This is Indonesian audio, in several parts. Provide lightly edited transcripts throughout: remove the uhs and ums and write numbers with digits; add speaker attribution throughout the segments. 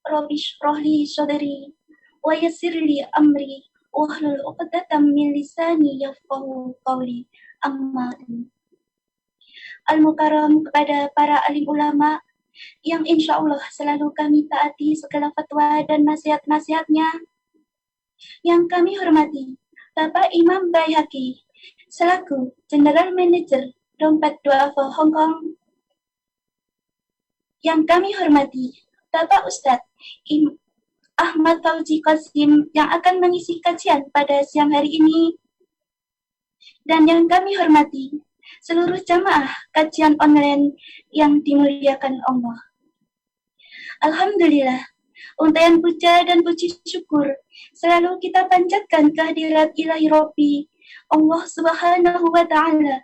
Speaker 1: Rabbi shrah li sadri wa yassir li amri wahlul 'uqdatam min lisani yafqahu qawli. Amma Al-Mukarram kepada para alim ulama yang insya Allah selalu kami taati segala fatwa dan nasihat-nasihatnya. Yang kami hormati Bapak Imam Baihaqi selaku General Manager Dompet Duafa Hong Kong. Yang kami hormati Bapak Ustadz Ahmad Fauzi Qasim yang akan mengisi kajian pada siang hari ini. Dan yang kami hormati seluruh jamaah kajian online yang dimuliakan Allah. Alhamdulillah, untayan puja dan puji syukur selalu kita panjatkan kehadirat Ilahi Rabbi Allah Subhanahu wa Ta'ala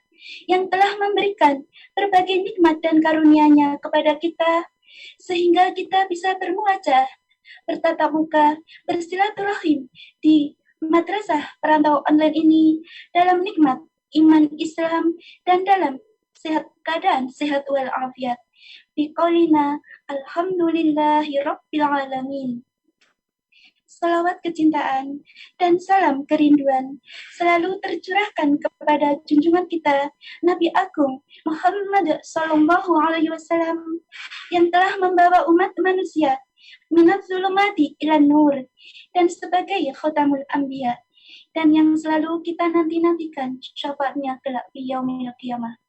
Speaker 1: yang telah memberikan berbagai nikmat dan karunia-Nya kepada kita sehingga kita bisa bermuajah, bertatap muka, bersilaturahim di madrasah perantau online ini dalam nikmat iman Islam dan dalam keadaan sehat walafiat. Biqaulina alhamdulillahi rabbil alamin. Salawat kecintaan dan salam kerinduan selalu tercurahkan kepada junjungan kita Nabi Agung Muhammad Sallallahu Alaihi Wasallam yang telah membawa umat manusia minat zulumati ilan nur dan sebagai khatamul anbiya dan yang selalu kita nanti-nantikan syafaatnya kelak di yaumil qiyamah.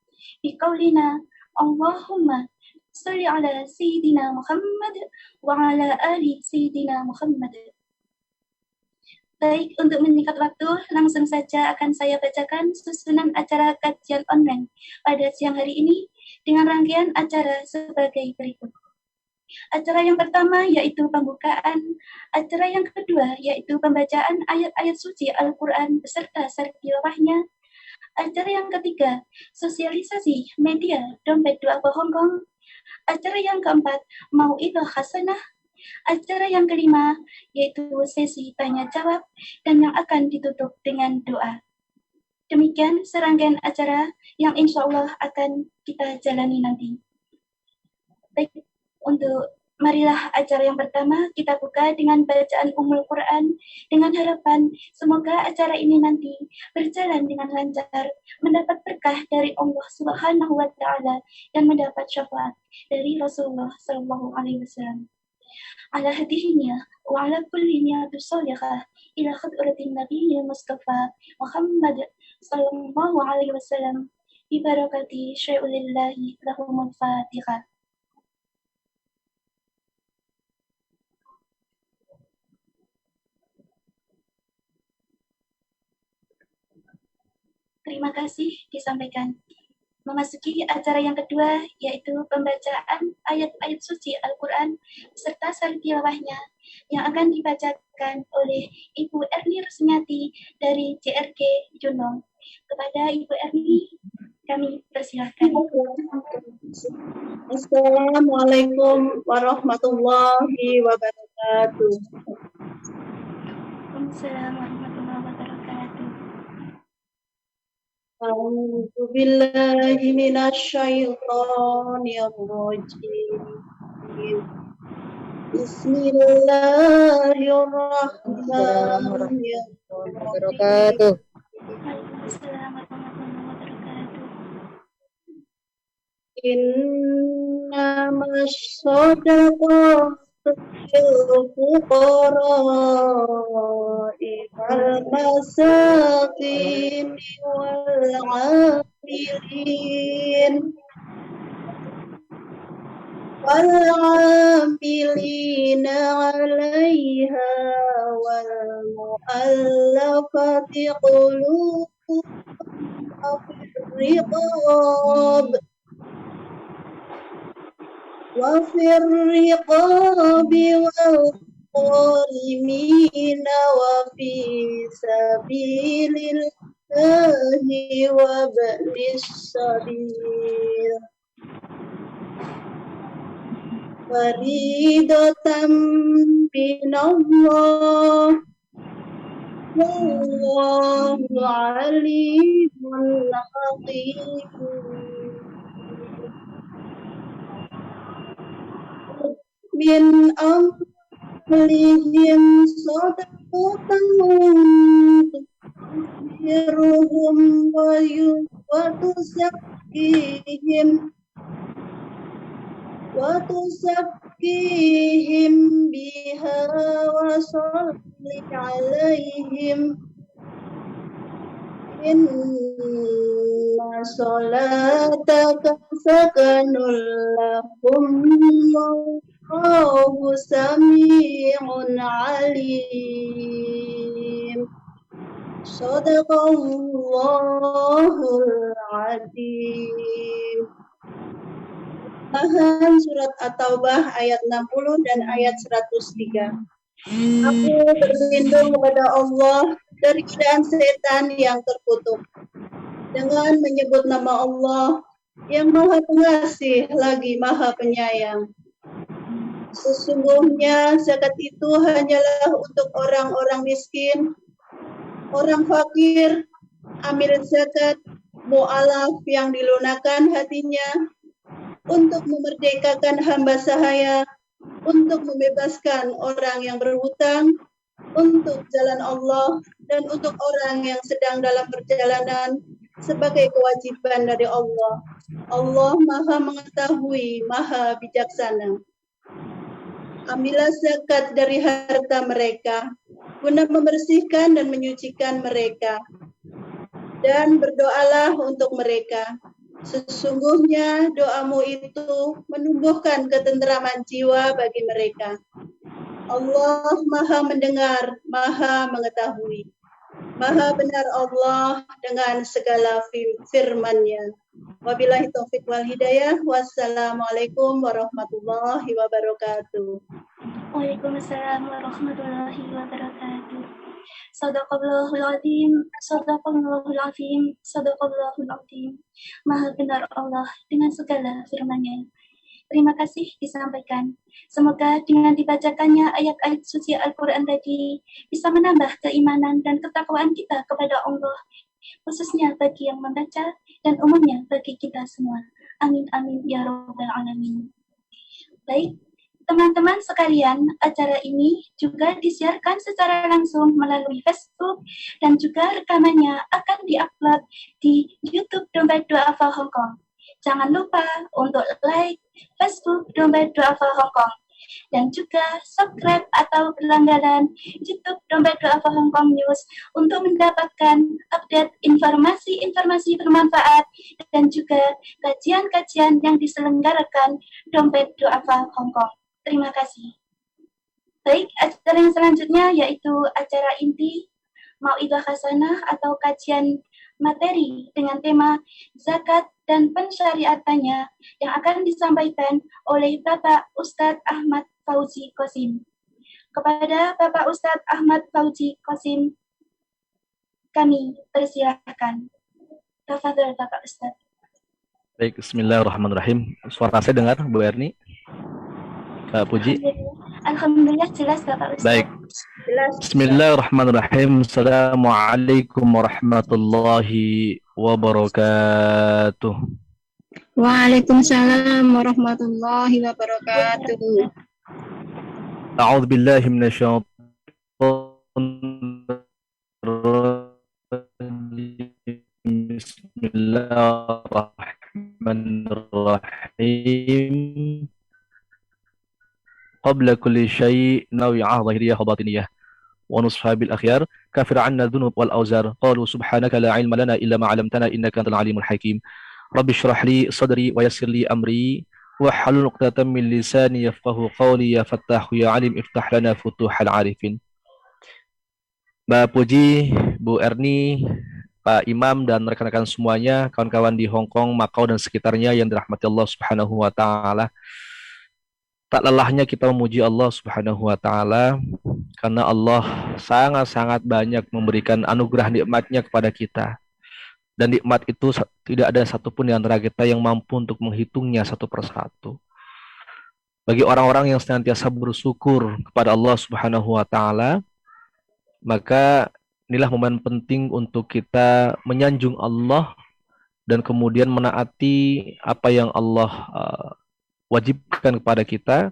Speaker 1: Biqaulina Allahumma salli ala Sayyidina Muhammad wa ala ali Sayyidina Muhammad. Baik, untuk menyingkat waktu, langsung saja akan saya bacakan susunan acara kajian online pada siang hari ini dengan rangkaian acara sebagai berikut. Acara yang pertama yaitu pembukaan, acara yang kedua yaitu pembacaan ayat-ayat suci Al-Quran beserta sarjilawahnya, acara yang ketiga sosialisasi media Dompet Duafa Hong Kong, acara yang keempat Mau'idhah Hasanah, acara yang kelima yaitu sesi tanya jawab dan yang akan ditutup dengan doa. Demikian serangkaian acara yang insya Allah akan kita jalani nanti. Baik, untuk marilah acara yang pertama kita buka dengan bacaan Ummul Quran dengan harapan semoga acara ini nanti berjalan dengan lancar, mendapat berkah dari Allah Subhanahu wa Ta'ala dan mendapat syafaat dari Rasulullah Sallallahu Alaihi Wasallam. Ala hadihinya wa ala kulli niyatu salihah ila khadratin nabiyil mustafa Muhammad sallallahu alaihi wasallam bi barakati syai'ulillahi lahumul fatihah. Terima kasih disampaikan. Memasuki acara yang kedua, yaitu pembacaan ayat-ayat suci Al-Quran serta sarjilawahnya yang akan dibacakan oleh Ibu Erni Rusmiati dari JRG Junong. Kepada Ibu Erni, kami persilahkan.
Speaker 2: Assalamualaikum warahmatullahi wabarakatuh.
Speaker 1: Waalaikumsalam warahmatullahi wabarakatuh.
Speaker 2: A'udzu billahi minasyaitonir rajim. Bismillahirrahmanirrahim.
Speaker 1: Waalaikumsalam warahmatullahi wabarakatuh.
Speaker 2: Innamas shadaqatu lil-fuqara'i wal masakin wal 'amilin 'alaiha wal mu'allafati qulubuhum wa fir riqab والغارمين وفي سبيل الله وابن السبيل فريضة من الله والله عليم حكيم. من أمر عليهم صدقة تطهرهم وتزكيهم بها وصل عليهم إن صلاتك سكن لهم والله سميع عليم صدق الله العظيم. Bahan surat At-Taubah ayat 60 dan ayat 103. Aku berlindung kepada Allah dari godaan setan yang terkutuk dengan menyebut nama Allah yang Maha Pengasih lagi Maha Penyayang. Sesungguhnya zakat itu hanyalah untuk orang-orang miskin, orang fakir, amil zakat, mu'alaf yang dilunakkan hatinya, untuk memerdekakan hamba sahaya, untuk membebaskan orang yang berhutang, untuk jalan Allah, dan untuk orang yang sedang dalam perjalanan sebagai kewajiban dari Allah. Allah Maha Mengetahui, Maha Bijaksana. Ambillah zakat dari harta mereka, guna membersihkan dan menyucikan mereka. Dan berdoalah untuk mereka. Sesungguhnya doamu itu menumbuhkan ketenteraman jiwa bagi mereka. Allah Maha Mendengar, Maha Mengetahui. Maha benar Allah dengan segala firman-Nya. Wabillahi taufik wal hidayah. Wassalamualaikum warahmatullahi wabarakatuh.
Speaker 1: Waalaikumsalam warahmatullahi wabarakatuh. Sadaqallahul azim, sadaqallahul azim, sadaqallahul azim. Maha benar Allah dengan segala firman-Nya. Terima kasih disampaikan. Semoga dengan dibacakannya ayat-ayat suci Al-Quran tadi bisa menambah keimanan dan ketakwaan kita kepada Allah, khususnya bagi yang membaca dan umumnya bagi kita semua. Amin amin ya rabbal alamin. Baik, teman-teman sekalian, acara ini juga disiarkan secara langsung melalui Facebook dan juga rekamannya akan diupload di YouTube Dompet Duafa Hong Kong. Jangan lupa untuk like Facebook Dompet Duafa Hong Kong dan juga subscribe atau berlangganan YouTube Dompet Duafa Hong Kong News untuk mendapatkan update informasi-informasi bermanfaat dan juga kajian-kajian yang diselenggarakan Dompet Duafa Hong Kong. Terima kasih. Baik, acara yang selanjutnya yaitu acara inti Mau'idhah Hasanah atau kajian materi dengan tema zakat dan pensyariatannya yang akan disampaikan oleh Bapak Ustadz Ahmad Fauzi Qasim. Kepada Bapak Ustadz Ahmad Fauzi Qasim, kami persilahkan. Tafadhol Bapak Ustadz.
Speaker 3: Baik, bismillahirrahmanirrahim. Suara saya dengar, Bu Erni? Kak Puji?
Speaker 1: Alhamdulillah jelas Bapak Ustadz.
Speaker 3: Baik. Bismillahirrahmanirrahim. Assalamualaikum warahmatullahi wabarakatuh.
Speaker 2: Waalaikumsalam warahmatullahi wabarakatuh.
Speaker 3: A'udzu billahi minasyaitonir rajim. Bismillahirrahmanirrahim. Qabla kulli syai' nawi'ah zahiriyah wa batiniyah wa nusha bil akhyar kafir 'anna dhunub wal awzar qalu subhanaka la 'ilma lana illa ma 'allamtana innaka antal 'alimul hakim. Rabbi shrah li sadri wa yassir li amri wa hlul 'uqdatam min lisani yafqahu qawli ya fattahu ya 'alim iftah lana futuhal 'arifin. Mbak Puji, Bu Erni, Pak Imam dan rekan-rekan semuanya, kawan-kawan di Hong Kong, Makau dan sekitarnya yang dirahmati Allah Subhanahu wa taala. Tak lelahnya kita memuji Allah Subhanahu wa taala karena Allah sangat-sangat banyak memberikan anugerah nikmatnya kepada kita. Dan nikmat itu tidak ada satupun di antara kita yang mampu untuk menghitungnya satu persatu. Bagi orang-orang yang senantiasa bersyukur kepada Allah Subhanahu wa taala, maka inilah momen penting untuk kita menyanjung Allah dan kemudian menaati apa yang Allah wajibkan kepada kita,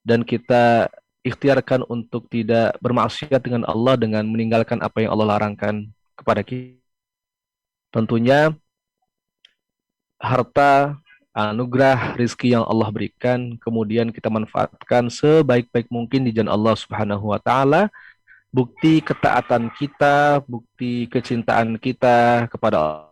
Speaker 3: dan kita ikhtiarkan untuk tidak bermaksiat dengan Allah dengan meninggalkan apa yang Allah larangkan kepada kita. Tentunya harta, anugerah, rizki yang Allah berikan, kemudian kita manfaatkan sebaik-baik mungkin di jalan Allah Subhanahu wa Ta'ala. Bukti ketaatan kita, bukti kecintaan kita kepada Allah.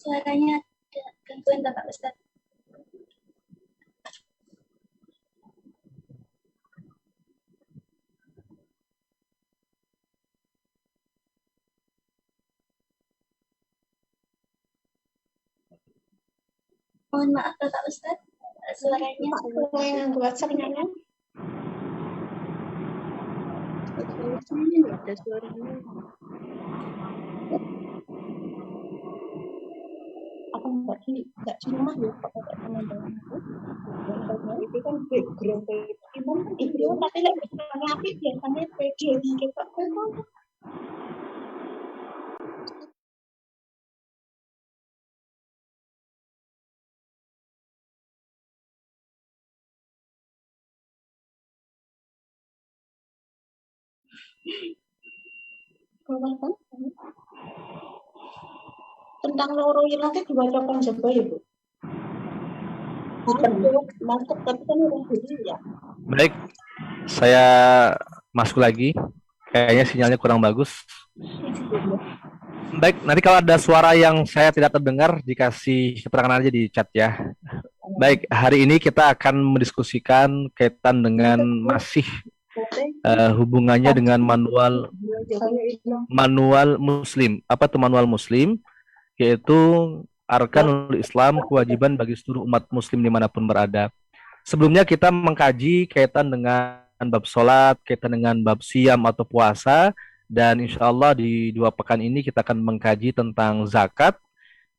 Speaker 1: Suaranya ada gangguan Bapak Ustadz. Mohon maaf Bapak Ustadz, suaranya
Speaker 2: yang buat sebenarnya nggak ada suaranya. Aku nggak di rumah ya, Pak, teman-teman aku. Itu kan background imam kan itu, tapi lagi suaranya api biasanya PG kita kan. Tentang loro ilang itu dibacakan coba ya Bu. Masuk tapi kan orang jadi ya.
Speaker 3: Baik, saya masuk lagi. Kayaknya sinyalnya kurang bagus. Baik, nanti kalau ada suara yang saya tidak terdengar, dikasih keterangan aja di chat ya. Baik, hari ini kita akan mendiskusikan kaitan dengan masih hubungannya dengan manual Muslim. Apa itu manual Muslim? Yaitu arkanul Islam, kewajiban bagi seluruh umat Muslim dimanapun berada. Sebelumnya kita mengkaji kaitan dengan bab sholat, kaitan dengan bab siam atau puasa, dan insya Allah di 2 pekan ini kita akan mengkaji tentang zakat.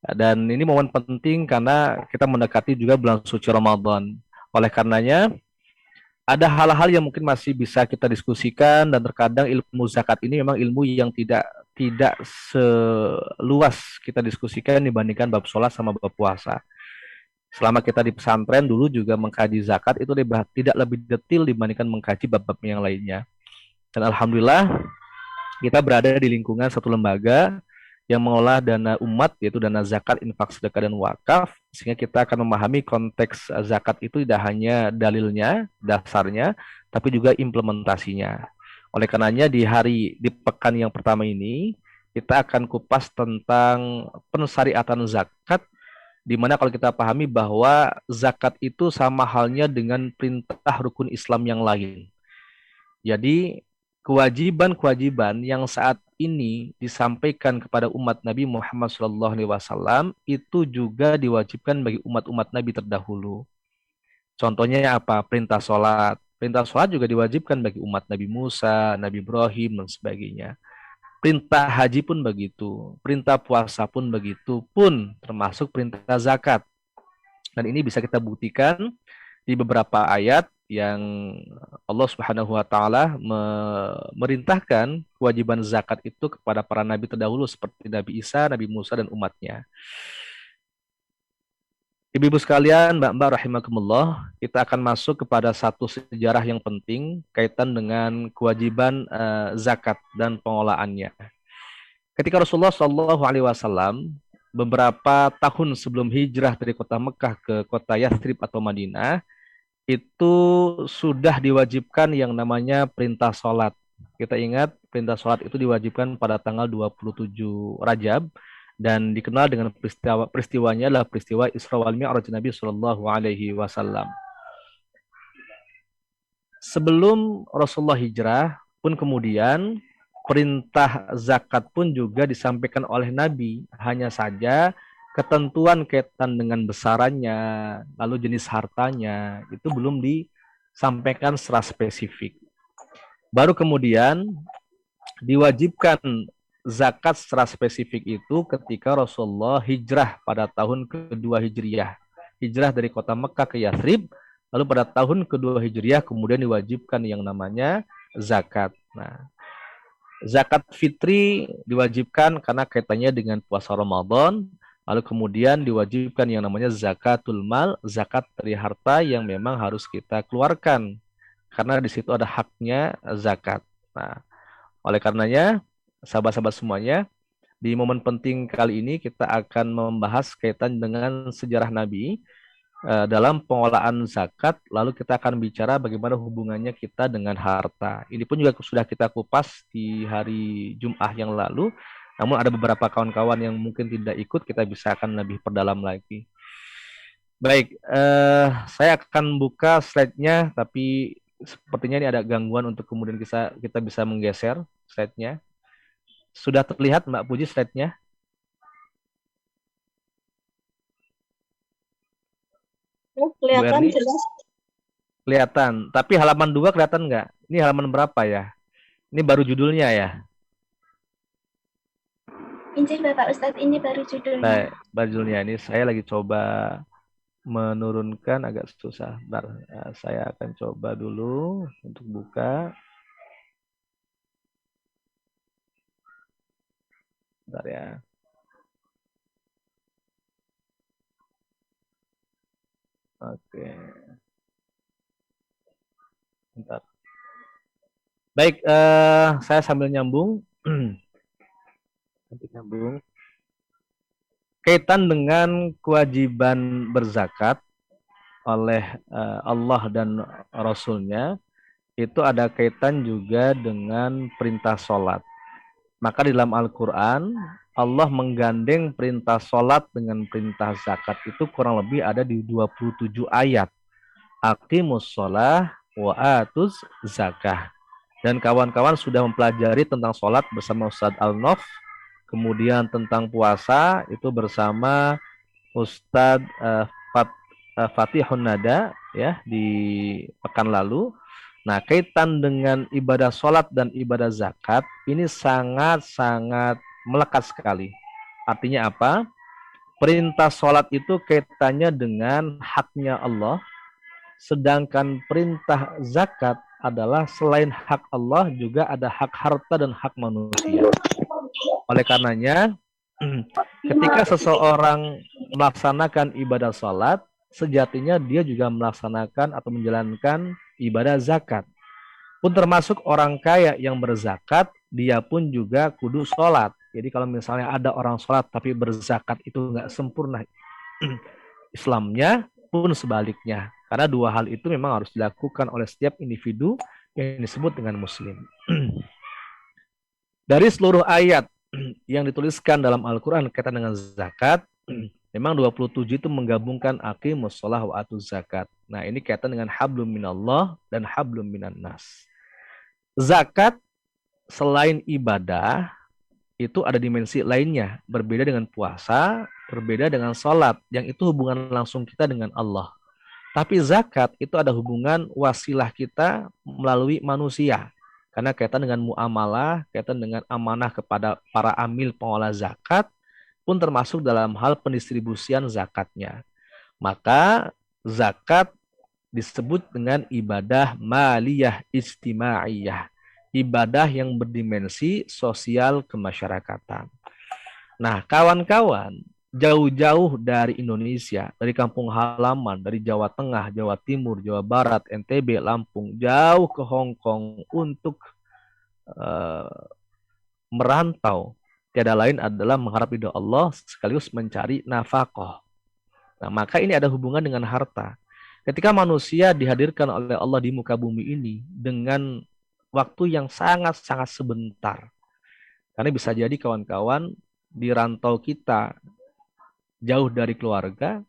Speaker 3: Dan ini momen penting karena kita mendekati juga bulan suci Ramadan. Oleh karenanya, ada hal-hal yang mungkin masih bisa kita diskusikan, dan terkadang ilmu zakat ini memang ilmu yang tidak seluas kita diskusikan dibandingkan bab sholat sama bab puasa. Selama kita di pesantren dulu juga mengkaji zakat itu tidak lebih detail dibandingkan mengkaji bab-bab yang lainnya. Dan alhamdulillah kita berada di lingkungan satu lembaga yang mengolah dana umat, yaitu dana zakat, infak, sedekah, dan wakaf, sehingga kita akan memahami konteks zakat itu tidak hanya dalilnya, dasarnya, tapi juga implementasinya. Oleh karenanya di pekan yang pertama ini, kita akan kupas tentang pensyariatan zakat, di mana kalau kita pahami bahwa zakat itu sama halnya dengan perintah rukun Islam yang lain. Jadi kewajiban-kewajiban yang saat ini disampaikan kepada umat Nabi Muhammad SAW itu juga diwajibkan bagi umat-umat Nabi terdahulu. Contohnya apa? Perintah sholat. Perintah sholat juga diwajibkan bagi umat Nabi Musa, Nabi Ibrahim, dan sebagainya. Perintah haji pun begitu. Perintah puasa pun begitu. Pun termasuk perintah zakat. Dan ini bisa kita buktikan di beberapa ayat yang Allah Subhanahu wa Ta'ala memerintahkan kewajiban zakat itu kepada para nabi terdahulu seperti Nabi Isa, Nabi Musa, dan umatnya. Ibu-ibu sekalian, mbak-mbak rahimakumullah, kita akan masuk kepada satu sejarah yang penting kaitan dengan kewajiban zakat dan pengolahannya. Ketika Rasulullah SAW beberapa tahun sebelum hijrah dari kota Mekah ke kota Yathrib atau Madinah, itu sudah diwajibkan yang namanya perintah sholat. Kita ingat perintah sholat itu diwajibkan pada tanggal 27 Rajab, dan dikenal dengan peristiwanya adalah peristiwa Isra wal Mi'raj Nabi Shallallahu Alaihi Wasallam. Sebelum Rasulullah hijrah pun kemudian perintah zakat pun juga disampaikan oleh Nabi, hanya saja ketentuan kaitan dengan besarannya, lalu jenis hartanya itu belum disampaikan secara spesifik. Baru kemudian diwajibkan zakat secara spesifik itu ketika Rasulullah hijrah pada tahun kedua Hijriyah. Hijrah dari kota Mekah ke Yathrib Lalu pada tahun kedua Hijriah kemudian diwajibkan yang namanya zakat. Nah, zakat fitri diwajibkan karena kaitannya dengan puasa Ramadan. Lalu kemudian diwajibkan yang namanya zakatul mal, zakat dari harta yang memang harus kita keluarkan. Karena di situ ada haknya zakat. Nah, oleh karenanya, sahabat-sahabat semuanya, di momen penting kali ini kita akan membahas kaitan dengan sejarah Nabi dalam pengelolaan zakat, lalu kita akan bicara bagaimana hubungannya kita dengan harta. Ini pun juga sudah kita kupas di hari Jumat yang lalu, namun ada beberapa kawan-kawan yang mungkin tidak ikut, kita bisa akan lebih perdalam lagi. Baik, saya akan buka slide-nya, tapi sepertinya ini ada gangguan untuk kemudian kita bisa menggeser slide-nya. Sudah terlihat Mbak Puji slide-nya?
Speaker 2: Kelihatan jelas.
Speaker 3: Kelihatan, tapi halaman 2 kelihatan nggak? Ini halaman berapa ya? Ini baru judulnya ya?
Speaker 1: Injil Bapak Ustadz, ini baru judulnya.
Speaker 3: Baik, baru judulnya ini saya lagi coba menurunkan agak susah. Bentar, saya akan coba dulu untuk buka. Bentar ya. Oke. Bentar. Baik, saya sambil nyambung. Nyambung. Kaitan dengan kewajiban berzakat oleh Allah dan Rasulnya, itu ada kaitan juga dengan perintah sholat. Maka di dalam Al-Quran, Allah menggandeng perintah sholat dengan perintah zakat itu kurang lebih ada di 27 ayat. Aqimus sholah wa atuz zakah. Dan kawan-kawan sudah mempelajari tentang sholat bersama Ustadz Al-Nof. Kemudian tentang puasa itu bersama Ustadz Fatihun Nada ya di pekan lalu. Nah, kaitan dengan ibadah sholat dan ibadah zakat ini sangat-sangat melekat sekali. Artinya apa? Perintah sholat itu kaitannya dengan haknya Allah, sedangkan perintah zakat adalah selain hak Allah juga ada hak harta dan hak manusia. Oleh karenanya, ketika seseorang melaksanakan ibadah sholat, sejatinya dia juga melaksanakan atau menjalankan ibadah zakat. Pun termasuk orang kaya yang berzakat, dia pun juga kudu sholat. Jadi kalau misalnya ada orang sholat tapi berzakat itu nggak sempurna Islamnya, pun sebaliknya. Karena dua hal itu memang harus dilakukan oleh setiap individu yang disebut dengan muslim. Dari seluruh ayat yang dituliskan dalam Al-Quran kaitan dengan zakat, memang 27 itu menggabungkan aqimus shalah wa atuz zakat. Nah, ini kaitan dengan hablum minallah dan hablum minan nas. Zakat selain ibadah itu ada dimensi lainnya, berbeda dengan puasa, berbeda dengan sholat, yang itu hubungan langsung kita dengan Allah. Tapi zakat itu ada hubungan wasilah kita melalui manusia. Karena kaitan dengan muamalah, kaitan dengan amanah kepada para amil pengolah zakat, pun termasuk dalam hal pendistribusian zakatnya. Maka zakat disebut dengan ibadah maliyah istima'iyah. Ibadah yang berdimensi sosial kemasyarakatan. Nah, kawan-kawan, jauh-jauh dari Indonesia, dari kampung halaman, dari Jawa Tengah, Jawa Timur, Jawa Barat, NTB, Lampung, jauh ke Hong Kong untuk merantau. Tiada lain adalah mengharap ridha Allah sekaligus mencari nafkah. Nah, maka ini ada hubungan dengan harta. Ketika manusia dihadirkan oleh Allah di muka bumi ini dengan waktu yang sangat-sangat sebentar. Karena bisa jadi kawan-kawan di rantau kita jauh dari keluarga,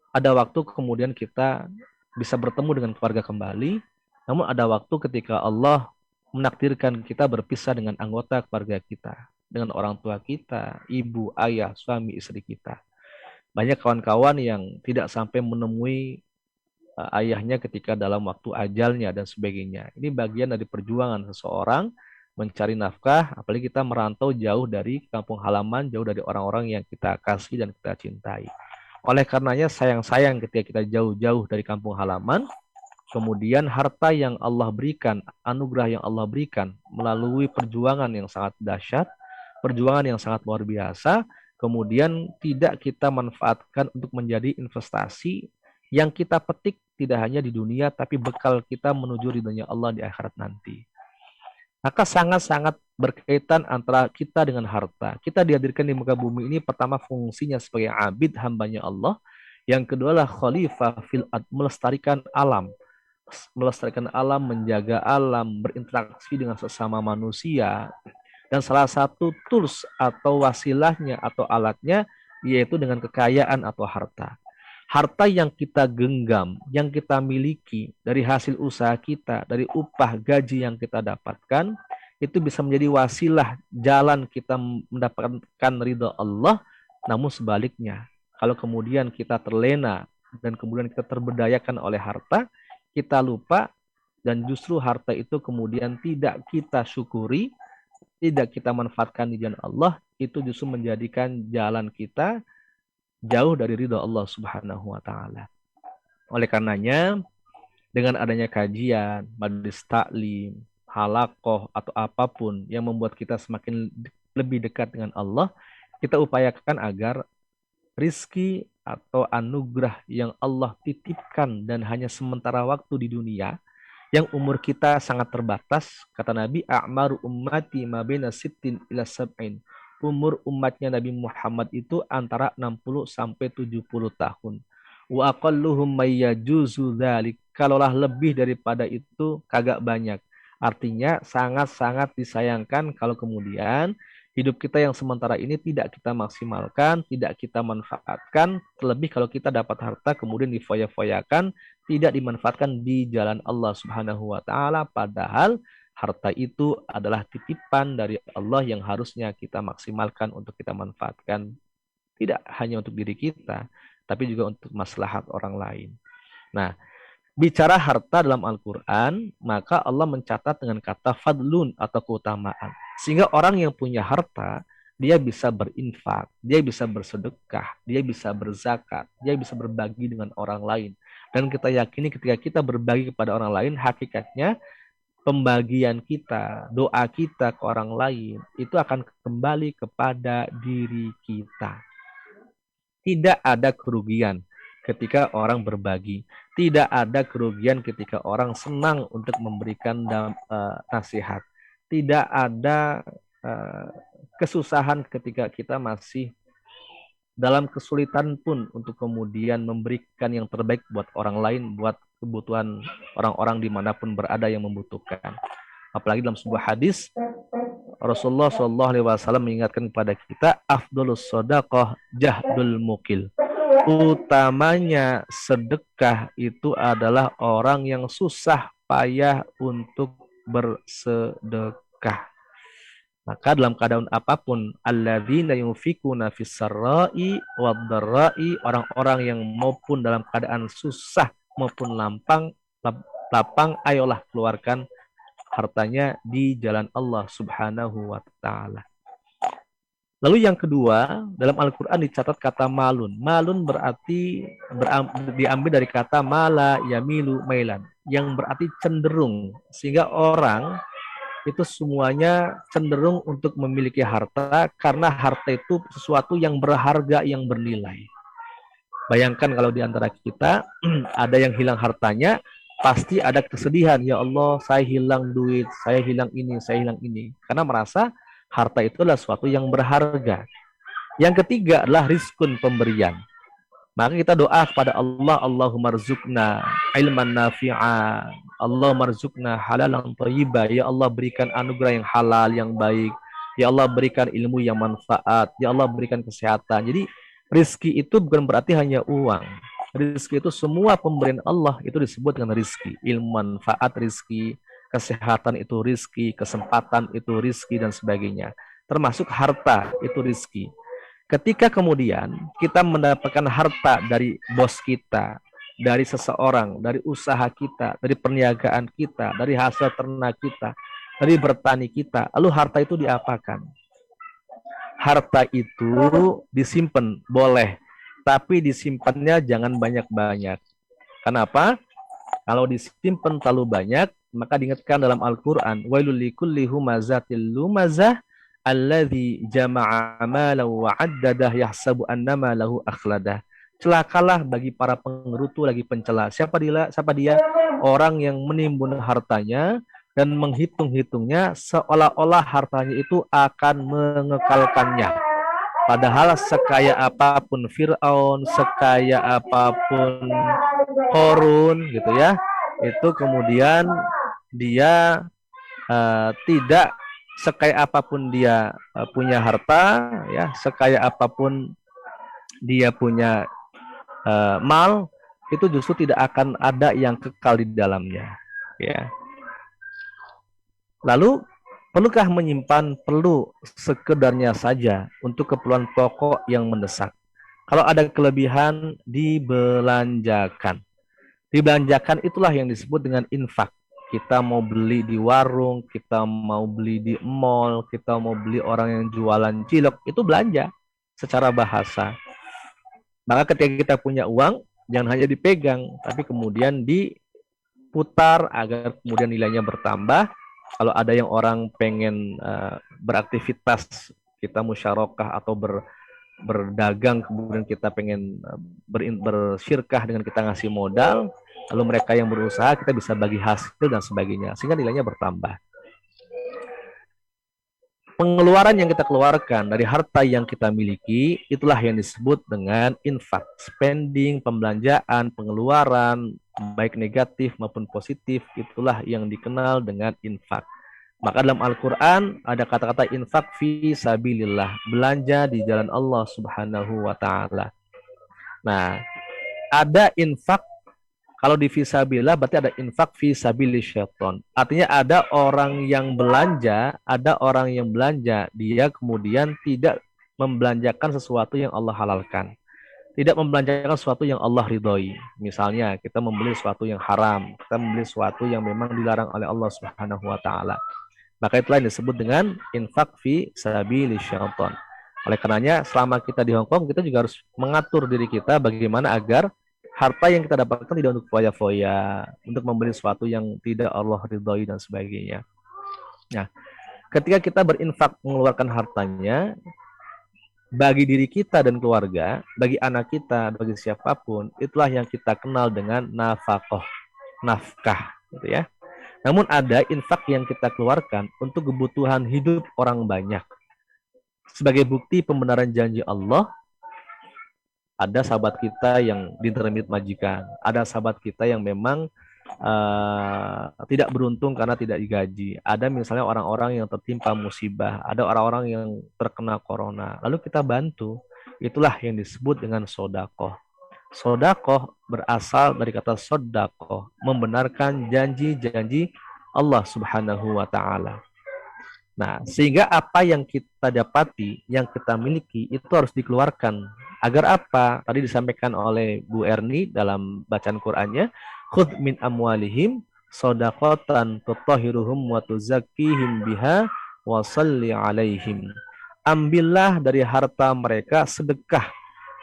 Speaker 3: ada waktu kemudian kita bisa bertemu dengan keluarga kembali, namun ada waktu ketika Allah menakdirkan kita berpisah dengan anggota keluarga kita, dengan orang tua kita, ibu, ayah, suami, istri kita. Banyak kawan-kawan yang tidak sampai menemui ayahnya ketika dalam waktu ajalnya dan sebagainya. Ini bagian dari perjuangan seseorang mencari nafkah, apalagi kita merantau jauh dari kampung halaman, jauh dari orang-orang yang kita kasih dan kita cintai. Oleh karenanya sayang-sayang ketika kita jauh-jauh dari kampung halaman, kemudian harta yang Allah berikan, anugerah yang Allah berikan melalui perjuangan yang sangat dahsyat, perjuangan yang sangat luar biasa, kemudian tidak kita manfaatkan untuk menjadi investasi yang kita petik tidak hanya di dunia, tapi bekal kita menuju ridhonya Allah di akhirat nanti. Maka sangat-sangat berkaitan antara kita dengan harta. Kita dihadirkan di muka bumi ini pertama fungsinya sebagai abid hambanya Allah. Yang kedua adalah khalifah fil ard, melestarikan alam. Melestarikan alam, menjaga alam, berinteraksi dengan sesama manusia. Dan salah satu tools atau wasilahnya atau alatnya yaitu dengan kekayaan atau harta. Harta yang kita genggam, yang kita miliki dari hasil usaha kita, dari upah gaji yang kita dapatkan, itu bisa menjadi wasilah jalan kita mendapatkan ridha Allah. Namun sebaliknya, kalau kemudian kita terlena dan kemudian kita terberdayakan oleh harta, kita lupa dan justru harta itu kemudian tidak kita syukuri, tidak kita manfaatkan di jalan Allah, itu justru menjadikan jalan kita jauh dari ridha Allah Subhanahu wa taala. Oleh karenanya, dengan adanya kajian, majelis taklim, halaqah atau apapun yang membuat kita semakin lebih dekat dengan Allah, kita upayakan agar rizki atau anugerah yang Allah titipkan dan hanya sementara waktu di dunia, yang umur kita sangat terbatas, kata Nabi, a'maru ummati ma baina sittin ila sab'in. Umur umatnya Nabi Muhammad itu antara 60 sampai 70 tahun. Wa aqalluhum may yajuzu dzalik. Kalaulah lebih daripada itu kagak banyak. Artinya sangat-sangat disayangkan kalau kemudian hidup kita yang sementara ini tidak kita maksimalkan, tidak kita manfaatkan, terlebih kalau kita dapat harta kemudian difoya-foyakan, tidak dimanfaatkan di jalan Allah Subhanahu wa taala, padahal harta itu adalah titipan dari Allah yang harusnya kita maksimalkan untuk kita manfaatkan, tidak hanya untuk diri kita, tapi juga untuk maslahat orang lain. Nah, bicara harta dalam Al-Quran, maka Allah mencatat dengan kata fadlun atau keutamaan. Sehingga orang yang punya harta, dia bisa berinfak, dia bisa bersedekah, dia bisa berzakat, dia bisa berbagi dengan orang lain. Dan kita yakini ketika kita berbagi kepada orang lain, hakikatnya pembagian kita, doa kita ke orang lain, itu akan kembali kepada diri kita. Tidak ada kerugian ketika orang berbagi. Tidak ada kerugian ketika orang senang untuk memberikan nasihat. Tidak ada kesusahan ketika kita masih dalam kesulitan pun untuk kemudian memberikan yang terbaik buat orang lain, buat kebutuhan orang-orang dimanapun berada yang membutuhkan. Apalagi dalam sebuah hadis, Rasulullah SAW mengingatkan kepada kita, afdolus sodaqah jahdul mukil. Utamanya sedekah itu adalah orang yang susah payah untuk bersedekah. Maka dalam keadaan apapun, alladzina yunfikuna fis sarra'i wad dharra'i, orang-orang yang maupun dalam keadaan susah maupun lapang, ayolah keluarkan hartanya di jalan Allah Subhanahu wa taala. Lalu yang kedua, dalam Al-Qur'an dicatat kata malun. Malun berarti diambil dari kata mala yamilu mailan, yang berarti cenderung, sehingga orang itu semuanya cenderung untuk memiliki harta karena harta itu sesuatu yang berharga, yang bernilai. Bayangkan kalau di antara kita ada yang hilang hartanya, pasti ada kesedihan. Ya Allah, saya hilang duit, saya hilang ini, saya hilang ini. Karena merasa harta itu adalah sesuatu yang berharga. Yang ketiga adalah rizkun, pemberian. Maka kita doa kepada Allah, Allahumma rzuqna ilman nafi'a, Allahumma rzuqna halalan thayyiba. Ya Allah, berikan anugerah yang halal, yang baik. Ya Allah, berikan ilmu yang manfaat. Ya Allah, berikan kesehatan. Jadi rizki itu bukan berarti hanya uang. Rizki itu semua pemberian Allah itu disebut dengan rizki. Ilmu manfaat rizki, kesehatan itu rizki, kesempatan itu rizki, dan sebagainya. Termasuk harta itu rizki. Ketika kemudian kita mendapatkan harta dari bos kita, dari seseorang, dari usaha kita, dari perniagaan kita, dari hasil ternak kita, dari bertani kita, lalu harta itu diapakan? Harta itu disimpan, boleh tapi disimpannya jangan banyak-banyak. Kenapa? Kalau disimpan terlalu banyak, maka diingatkan dalam Al-Quran, wailul likulli humazatil lumazah alladzi jama'a malan wa 'addadah yahsabu annama lahu akhladah. Celakalah bagi para pengerutu lagi pencela. Siapa dia? Orang yang menimbun hartanya dan menghitung-hitungnya seolah-olah hartanya itu akan mengekalkannya. Padahal sekaya apapun Fir'aun, sekaya apapun Korun gitu ya, itu kemudian dia tidak sekaya apapun dia punya harta, ya, sekaya apapun dia punya mal, itu justru tidak akan ada yang kekal di dalamnya, ya. Lalu perlukah menyimpan? Perlu, sekedarnya saja untuk keperluan pokok yang mendesak. Kalau ada kelebihan, dibelanjakan. Dibelanjakan itulah yang disebut dengan infak. Kita mau beli di warung, kita mau beli di mall, kita mau beli orang yang jualan cilok, itu belanja secara bahasa. Maka ketika kita punya uang, jangan hanya dipegang, tapi kemudian diputar agar kemudian nilainya bertambah. Kalau ada yang orang pengen beraktivitas, kita musyarakah atau berdagang, kemudian kita pengen bersyirkah dengan kita ngasih modal, lalu mereka yang berusaha, kita bisa bagi hasil dan sebagainya, sehingga nilainya bertambah. Pengeluaran yang kita keluarkan dari harta yang kita miliki, itulah yang disebut dengan infak. Spending, pembelanjaan, pengeluaran, baik negatif maupun positif, itulah yang dikenal dengan infak. Maka dalam Al-Quran ada kata-kata infak fi sabilillah, belanja di jalan Allah Subhanahu wa Ta'ala. Nah, ada infak, kalau di fisabilillah berarti ada infak fi sabili syaiton. Artinya ada orang yang belanja, dia kemudian tidak membelanjakan sesuatu yang Allah halalkan. Tidak membelanjakan sesuatu yang Allah ridhoi. Misalnya kita membeli sesuatu yang haram, kita membeli sesuatu yang memang dilarang oleh Allah Subhanahu wa Ta'ala. Maka itulah yang disebut dengan infak fi sabili syaiton. Oleh karenanya selama kita di Hong Kong, kita juga harus mengatur diri kita bagaimana agar harta yang kita dapatkan tidak untuk foya-foya, untuk membeli sesuatu yang tidak Allah ridhoi dan sebagainya. Nah, ketika kita berinfak mengeluarkan hartanya, bagi diri kita dan keluarga, bagi anak kita, bagi siapapun, itulah yang kita kenal dengan nafkah, gitu ya. Namun ada infak yang kita keluarkan untuk kebutuhan hidup orang banyak. Sebagai bukti pembenaran janji Allah, ada sahabat kita yang ditermit majikan, ada sahabat kita yang memang tidak beruntung karena tidak digaji, ada misalnya orang-orang yang tertimpa musibah, ada orang-orang yang terkena corona, lalu kita bantu. Itulah yang disebut dengan sodakoh. Sodakoh berasal dari kata sodakoh, membenarkan janji-janji Allah Subhanahu wa Ta'ala. Nah, sehingga apa yang kita dapati, yang kita miliki, itu harus dikeluarkan. Agar apa? Tadi disampaikan oleh Bu Erni dalam bacaan Qur'annya, khudh min amwalihim shadaqatan tutahhiruhum wa tuzakkihim biha wa shalli alaihim. Ambillah dari harta mereka sedekah,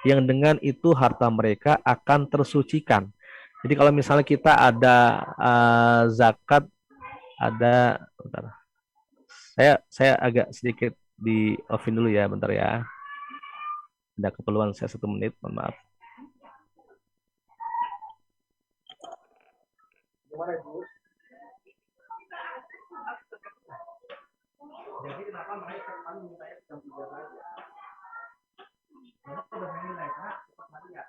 Speaker 3: yang dengan itu harta mereka akan tersucikan. Jadi kalau misalnya kita ada zakat, ada, bentar. Saya agak sedikit di offin dulu ya, bentar ya. Ada keperluan saya 1 menit, mohon maaf. Jadi kenapa mereka minta jam 3 saja? Karena udah main mereka cepat mati ya.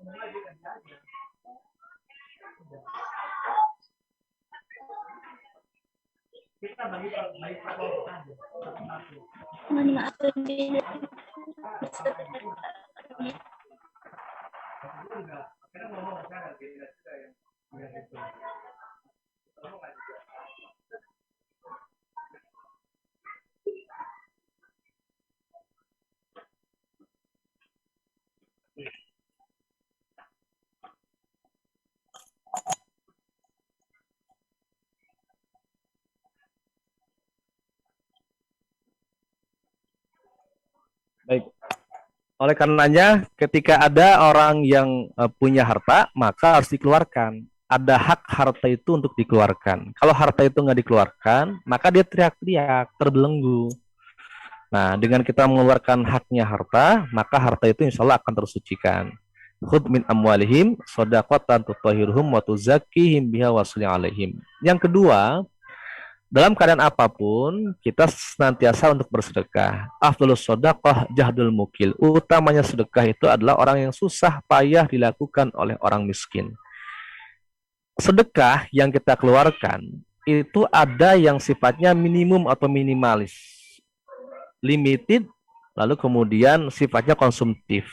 Speaker 3: Lagi kan aja. Kita bagi protokol saja.
Speaker 1: Mohon maaf
Speaker 3: Kita ngomong sekarang kita yang itu. Baik. Oleh karenanya, ketika ada orang yang punya harta, maka harus dikeluarkan. Ada hak harta itu untuk dikeluarkan. Kalau harta itu nggak dikeluarkan, maka dia teriak-teriak, terbelenggu. Nah, dengan kita mengeluarkan haknya harta, maka harta itu insya Allah akan tersucikan. Khudh min amwalihim shadaqatan tutahhiruhum wa tuzakkihim biha wa sholli alaihim. Yang kedua, dalam keadaan apapun, kita senantiasa untuk bersedekah. Afdhalus shadaqah jahdul mukil. Utamanya sedekah itu adalah orang yang susah payah dilakukan oleh orang miskin. Sedekah yang kita keluarkan itu ada yang sifatnya minimum atau minimalis, limited, lalu kemudian sifatnya konsumtif.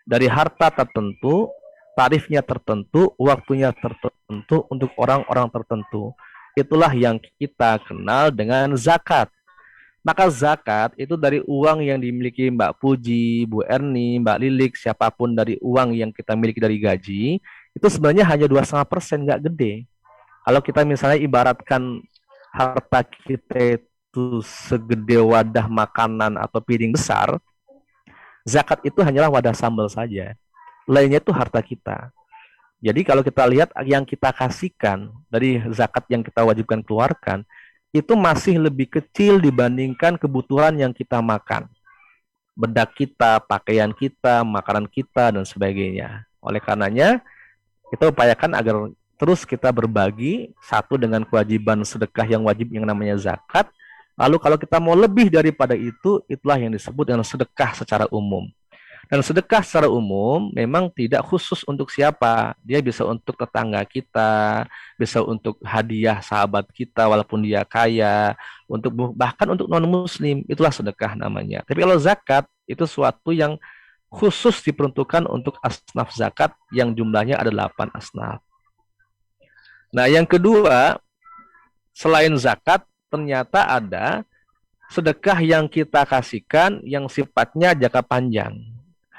Speaker 3: Dari harta tertentu, tarifnya tertentu, waktunya tertentu untuk orang-orang tertentu. Itulah yang kita kenal dengan zakat. Maka zakat itu dari uang yang dimiliki Mbak Puji, Bu Erni, Mbak Lilik, siapapun dari uang yang kita miliki dari gaji, itu sebenarnya hanya 2,5%, nggak gede. Kalau kita misalnya ibaratkan harta kita itu segede wadah makanan atau piring besar, zakat itu hanyalah wadah sambal saja. Lainnya itu harta kita. Jadi kalau kita lihat yang kita kasihkan dari zakat yang kita wajibkan keluarkan, itu masih lebih kecil dibandingkan kebutuhan yang kita makan. Bedak kita, pakaian kita, makanan kita, dan sebagainya. Oleh karenanya, kita upayakan agar terus kita berbagi, satu dengan kewajiban sedekah yang wajib yang namanya zakat. Lalu kalau kita mau lebih daripada itu, itulah yang disebut dengan sedekah secara umum. Dan sedekah secara umum memang tidak khusus untuk siapa. Dia bisa untuk tetangga kita, bisa untuk hadiah sahabat kita walaupun dia kaya, untuk bahkan untuk non-muslim, itulah sedekah namanya. Tapi kalau zakat itu suatu yang khusus diperuntukkan untuk asnaf zakat yang jumlahnya ada 8 asnaf. Nah, yang kedua, selain zakat ternyata ada sedekah yang kita kasihkan yang sifatnya jangka panjang.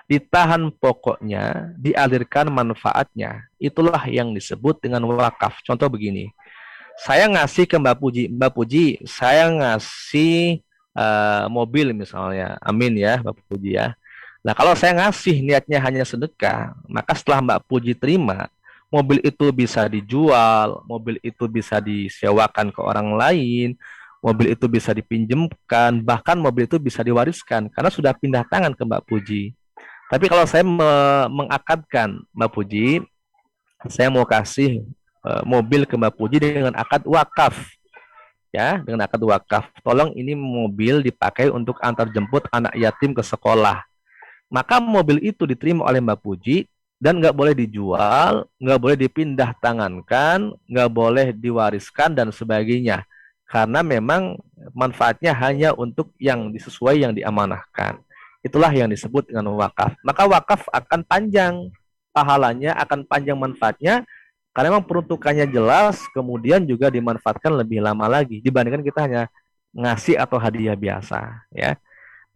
Speaker 3: Ditahan pokoknya, dialirkan manfaatnya. Itulah yang disebut dengan wakaf. Contoh begini, saya ngasih ke Mbak Puji, saya ngasih mobil misalnya, amin ya Mbak Puji ya. Nah kalau saya ngasih niatnya hanya sedekah, maka setelah Mbak Puji terima, mobil itu bisa dijual, mobil itu bisa disewakan ke orang lain, mobil itu bisa dipinjamkan, bahkan mobil itu bisa diwariskan, karena sudah pindah tangan ke Mbak Puji. Tapi kalau saya mengakadkan Mbak Puji, saya mau kasih mobil ke Mbak Puji dengan akad wakaf. Ya, dengan akad wakaf. Tolong ini mobil dipakai untuk antar jemput anak yatim ke sekolah. Maka mobil itu diterima oleh Mbak Puji dan nggak boleh dijual, nggak boleh dipindah tangankan, nggak boleh diwariskan dan sebagainya. Karena memang manfaatnya hanya untuk yang sesuai yang diamanahkan. Itulah yang disebut dengan wakaf. Maka wakaf akan panjang pahalanya, akan panjang manfaatnya, karena memang peruntukannya jelas, kemudian juga dimanfaatkan lebih lama lagi dibandingkan kita hanya ngasih atau hadiah biasa. Ya.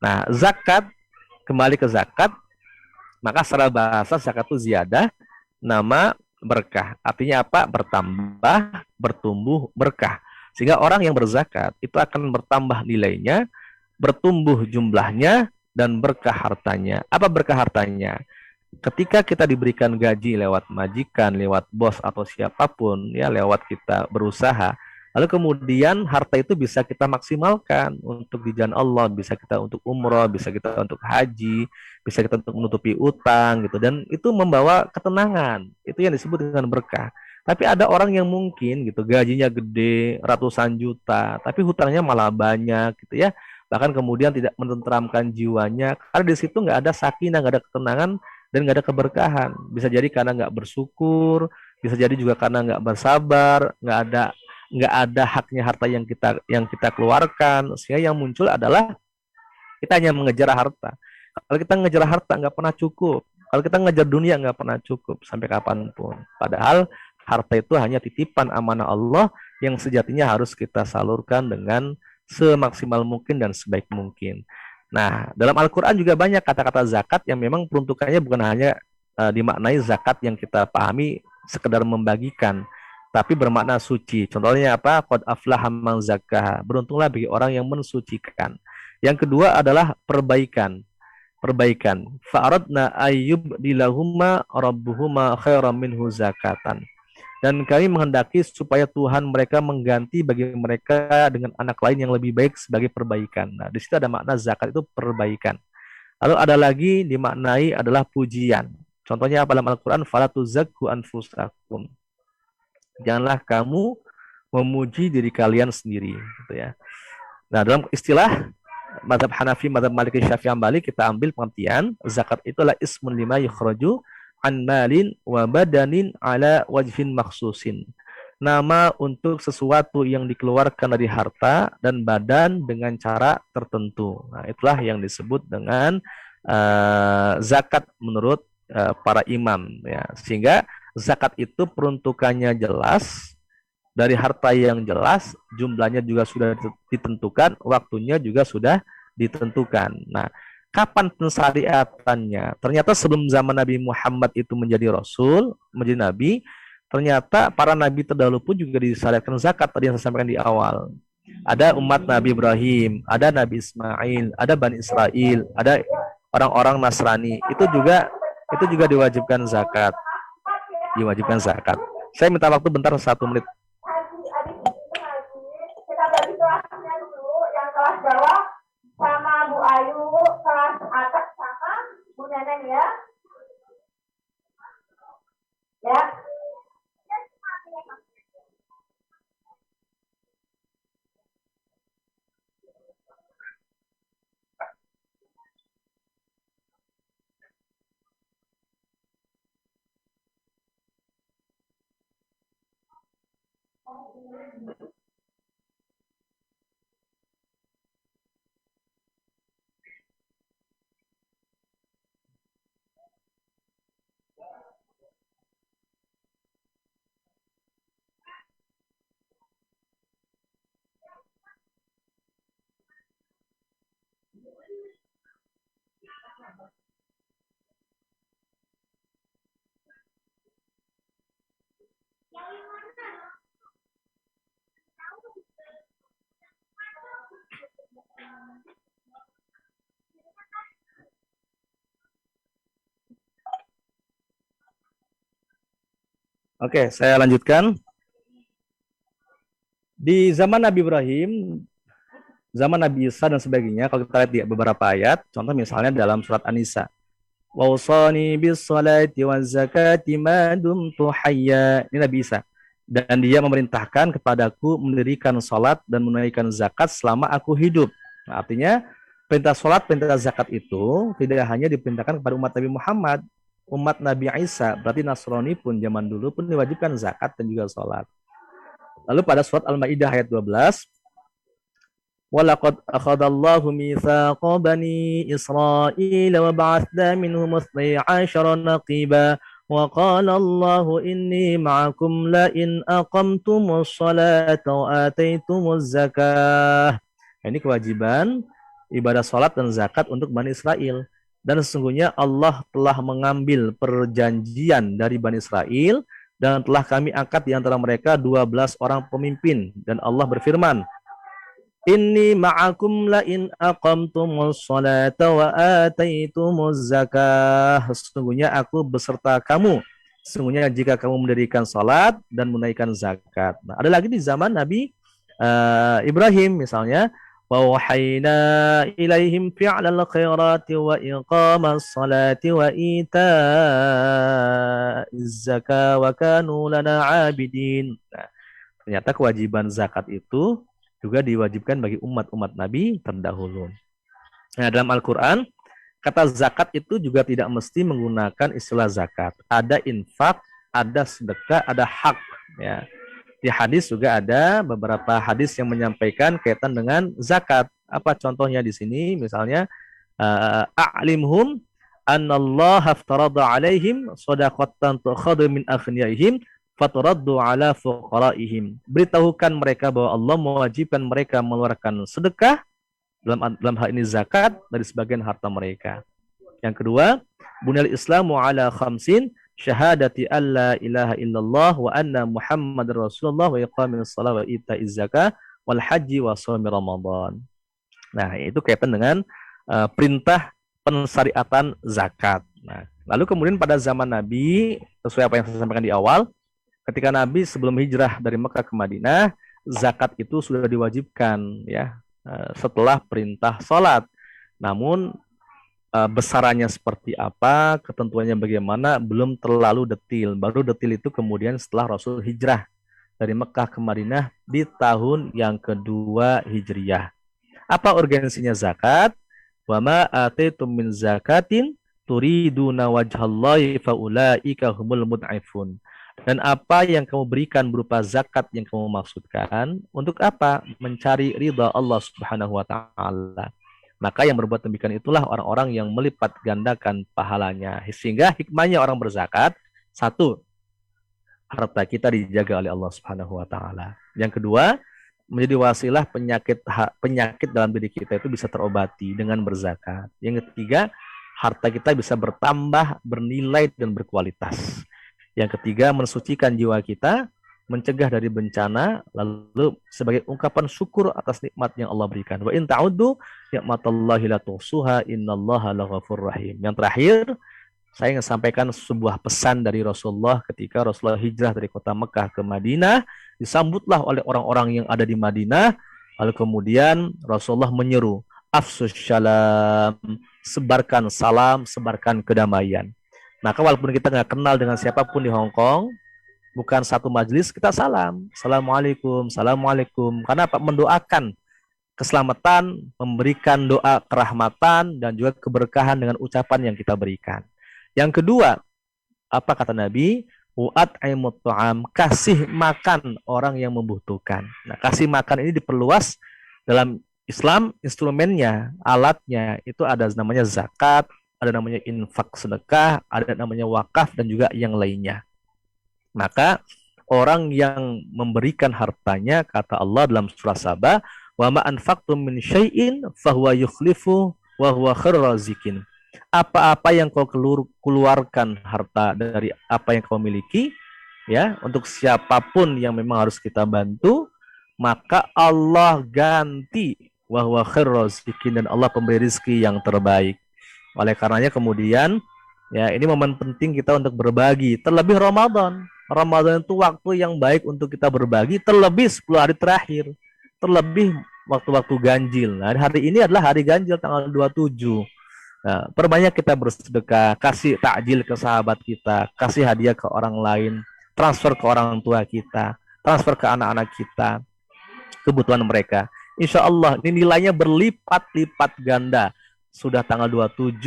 Speaker 3: Nah, zakat, kembali ke zakat, maka secara bahasa zakat itu ziyadah, nama berkah. Artinya apa? Bertambah, bertumbuh berkah. Sehingga orang yang berzakat itu akan bertambah nilainya, bertumbuh jumlahnya, dan berkah hartanya. Apa berkah hartanya? Ketika kita diberikan gaji lewat majikan, lewat bos atau siapapun, ya lewat kita berusaha, lalu kemudian harta itu bisa kita maksimalkan untuk di jalan Allah, bisa kita untuk umroh, bisa kita untuk haji, bisa kita untuk menutupi utang gitu, dan itu membawa ketenangan. Itu yang disebut dengan berkah. Tapi ada orang yang mungkin gitu gajinya gede, ratusan juta, tapi hutangnya malah banyak gitu ya. Bahkan kemudian tidak menenteramkan jiwanya, karena di situ nggak ada sakinah, nggak ada ketenangan, dan nggak ada keberkahan. Bisa jadi karena nggak bersyukur, bisa jadi juga karena nggak bersabar, nggak ada haknya harta yang kita keluarkan. Sehingga yang muncul adalah kita hanya mengejar harta. Kalau kita mengejar harta nggak pernah cukup. Kalau kita mengejar dunia nggak pernah cukup sampai kapanpun. Padahal harta itu hanya titipan amanah Allah yang sejatinya harus kita salurkan dengan semaksimal mungkin dan sebaik mungkin. Nah, dalam Al-Quran juga banyak kata-kata zakat yang memang peruntukannya bukan hanya dimaknai zakat yang kita pahami sekedar membagikan, tapi bermakna suci. Contohnya apa? Qad aflaha man zakkaha. Beruntunglah bagi orang yang mensucikan. Yang kedua adalah perbaikan. perbaikan. Fa'aradna ayyubdilahuma rabbuhuma khairam minhu zakatan. Dan kami menghendaki supaya Tuhan mereka mengganti bagi mereka dengan anak lain yang lebih baik sebagai perbaikan. Nah, di situ ada makna zakat itu perbaikan. Lalu ada lagi dimaknai adalah pujian. Contohnya dalam Al-Quran, fala tuzakku anfusakum. Janganlah kamu memuji diri kalian sendiri, gitu ya. Nah, dalam istilah mazhab Hanafi, mazhab Maliki, Syafi'i, Hambali, kita ambil pengertian zakat itulah ismun lima yukhraju an malin wa badanin ala wajhin maksusin. Nama untuk sesuatu yang dikeluarkan dari harta dan badan dengan cara tertentu. Nah, itulah yang disebut dengan zakat menurut para imam. Ya. Sehingga zakat itu peruntukannya jelas, dari harta yang jelas, jumlahnya juga sudah ditentukan, waktunya juga sudah ditentukan. Nah, kapan pensyariatannya? Ternyata sebelum zaman Nabi Muhammad itu menjadi Rasul, menjadi Nabi, ternyata para Nabi terdahulu pun juga disyariatkan zakat, tadi yang saya sampaikan di awal. Ada umat Nabi Ibrahim, ada Nabi Ismail, ada Bani Israel, ada orang-orang Nasrani, itu juga diwajibkan zakat. Diwajibkan zakat. Saya minta waktu bentar 1 menit.
Speaker 4: Kita bagi kelasnya dulu, yang kelas bawah sama Bu Ayu, kelas atas sama Bu Neneng ya. Ya.
Speaker 3: Oke, saya lanjutkan. Di zaman Nabi Ibrahim, zaman Nabi Isa dan sebagainya, kalau kita lihat di beberapa ayat, contoh misalnya dalam surat An-Nisa, Wausani bis salati waz zakati ma dumtu hayya. Ini Nabi Isa. Dan dia memerintahkan kepadaku mendirikan salat dan menunaikan zakat selama aku hidup. Nah, artinya perintah salat, perintah zakat itu tidak hanya diperintahkan kepada umat Nabi Muhammad, umat Nabi Isa, berarti Nasrani pun zaman dulu pun diwajibkan zakat dan juga salat. Lalu pada surat Al-Maidah ayat 12, وَلَقَدْ أَخَذَ اللَّهُ مِيثَاقَ بَنِي إِسْرَائِيلَ وَبَعَثْنَا مِنْهُمُ 12 نَقِيبًا وَقَالَ اللَّهُ إِنِّي مَعَكُمْ لَئِنْ أَقَمْتُمُ الصَّلَاةَ وَآتَيْتُمُ الزَّكَاةَ. Ini kewajiban ibadah salat dan zakat untuk Bani Israel. Dan sesungguhnya Allah telah mengambil perjanjian dari Bani Israel dan telah kami angkat di antara mereka 12 orang pemimpin. Dan Allah berfirman, Inni ma'akum la in aqamtumus salata wa ataitumuz zakah. Sesungguhnya aku beserta kamu. Sesungguhnya jika kamu mendirikan salat dan menunaikan zakat. Nah, ada lagi di zaman Nabi Ibrahim misalnya, wa wahayna ilaihim fi'lal khairati wa iqamas salati wa itaiz zakah wa kanu lana 'abidin. Nah, ternyata kewajiban zakat itu juga diwajibkan bagi umat-umat Nabi terdahulu. Nah, dalam Al-Quran, kata zakat itu juga tidak mesti menggunakan istilah zakat. Ada infak, ada sedekah, ada hak. Ya. Di hadis juga ada beberapa hadis yang menyampaikan kaitan dengan zakat. Apa contohnya di sini? Misalnya, a'limhum annallaha aftarada alaihim shadaqatan tu'khadhu min aghniyaihim faturaddu ala fuqaraihim. Beritahukan mereka bahwa Allah mewajibkan mereka mengeluarkan sedekah, dalam hal ini zakat, dari sebagian harta mereka. Yang kedua, bunyal islamu ala khamsin, syahadati alla ilaha illallah wa anna muhammadar rasulullah wa iqamis salat wa ita'iz zakah wal haji wa shaumi ramadan. Nah, itu kaitan dengan perintah pensyariatan zakat. Nah, lalu kemudian pada zaman Nabi, sesuai apa yang saya sampaikan di awal, ketika Nabi sebelum hijrah dari Mekah ke Madinah, zakat itu sudah diwajibkan ya setelah perintah sholat. Namun besarannya seperti apa, ketentuannya bagaimana, belum terlalu detil. Baru detil itu kemudian setelah Rasul hijrah dari Mekah ke Madinah di tahun yang kedua Hijriyah. Apa urgensinya zakat? Wa ma ataitum min zakatin turiduna wajhallahi faulaika humul mud'ifun. Dan apa yang kamu berikan berupa zakat yang kamu maksudkan, untuk apa? Mencari ridha Allah Subhanahu wa taala. Maka yang berbuat demikian itulah orang-orang yang melipat gandakan pahalanya. Sehingga hikmahnya orang berzakat, satu, harta kita dijaga oleh Allah Subhanahu wa taala. Yang kedua, menjadi wasilah penyakit dalam diri kita itu bisa terobati dengan berzakat. Yang ketiga, harta kita bisa bertambah, bernilai dan berkualitas. Yang ketiga, mensucikan jiwa kita, mencegah dari bencana, lalu sebagai ungkapan syukur atas nikmat yang Allah berikan. Wa in ta'uddu ni'matallahi la tuhsuha innallaha laghafurur rahim. Yang terakhir, saya ingin sampaikan sebuah pesan dari Rasulullah ketika Rasulullah hijrah dari kota Mekah ke Madinah, disambutlah oleh orang-orang yang ada di Madinah, lalu kemudian Rasulullah menyeru, afsus syalam, sebarkan salam, sebarkan kedamaian. Maka walaupun kita nggak kenal dengan siapapun di Hong Kong, bukan satu majelis, kita salam. Assalamualaikum, Assalamualaikum. Karena apa? Mendoakan keselamatan, memberikan doa kerahmatan, dan juga keberkahan dengan ucapan yang kita berikan. Yang kedua, apa kata Nabi? Wa'at'imut ta'am, kasih makan orang yang membutuhkan. Nah, kasih makan ini diperluas dalam Islam, instrumennya, alatnya, itu ada namanya zakat, ada namanya infak sedekah, ada namanya wakaf, dan juga yang lainnya. Maka orang yang memberikan hartanya, kata Allah dalam surah Saba, wa ma anfaqtum min syai'in fahuwa yukhlifu wa huwa khairur razikin. Apa-apa yang kau keluarkan harta dari apa yang kau miliki, ya, untuk siapapun yang memang harus kita bantu, maka Allah ganti wa huwa khairur razikin, dan Allah pemberi rezeki yang terbaik. Oleh karenanya kemudian, ya, ini momen penting kita untuk berbagi, terlebih Ramadan. Ramadan itu waktu yang baik untuk kita berbagi, terlebih 10 hari terakhir, terlebih waktu-waktu ganjil. Nah, hari ini adalah hari ganjil tanggal 27. Nah, perbanyak kita bersedekah, kasih takjil ke sahabat kita, kasih hadiah ke orang lain, transfer ke orang tua kita, transfer ke anak-anak kita, kebutuhan mereka. Insya Allah ini nilainya berlipat-lipat ganda. Sudah tanggal 27,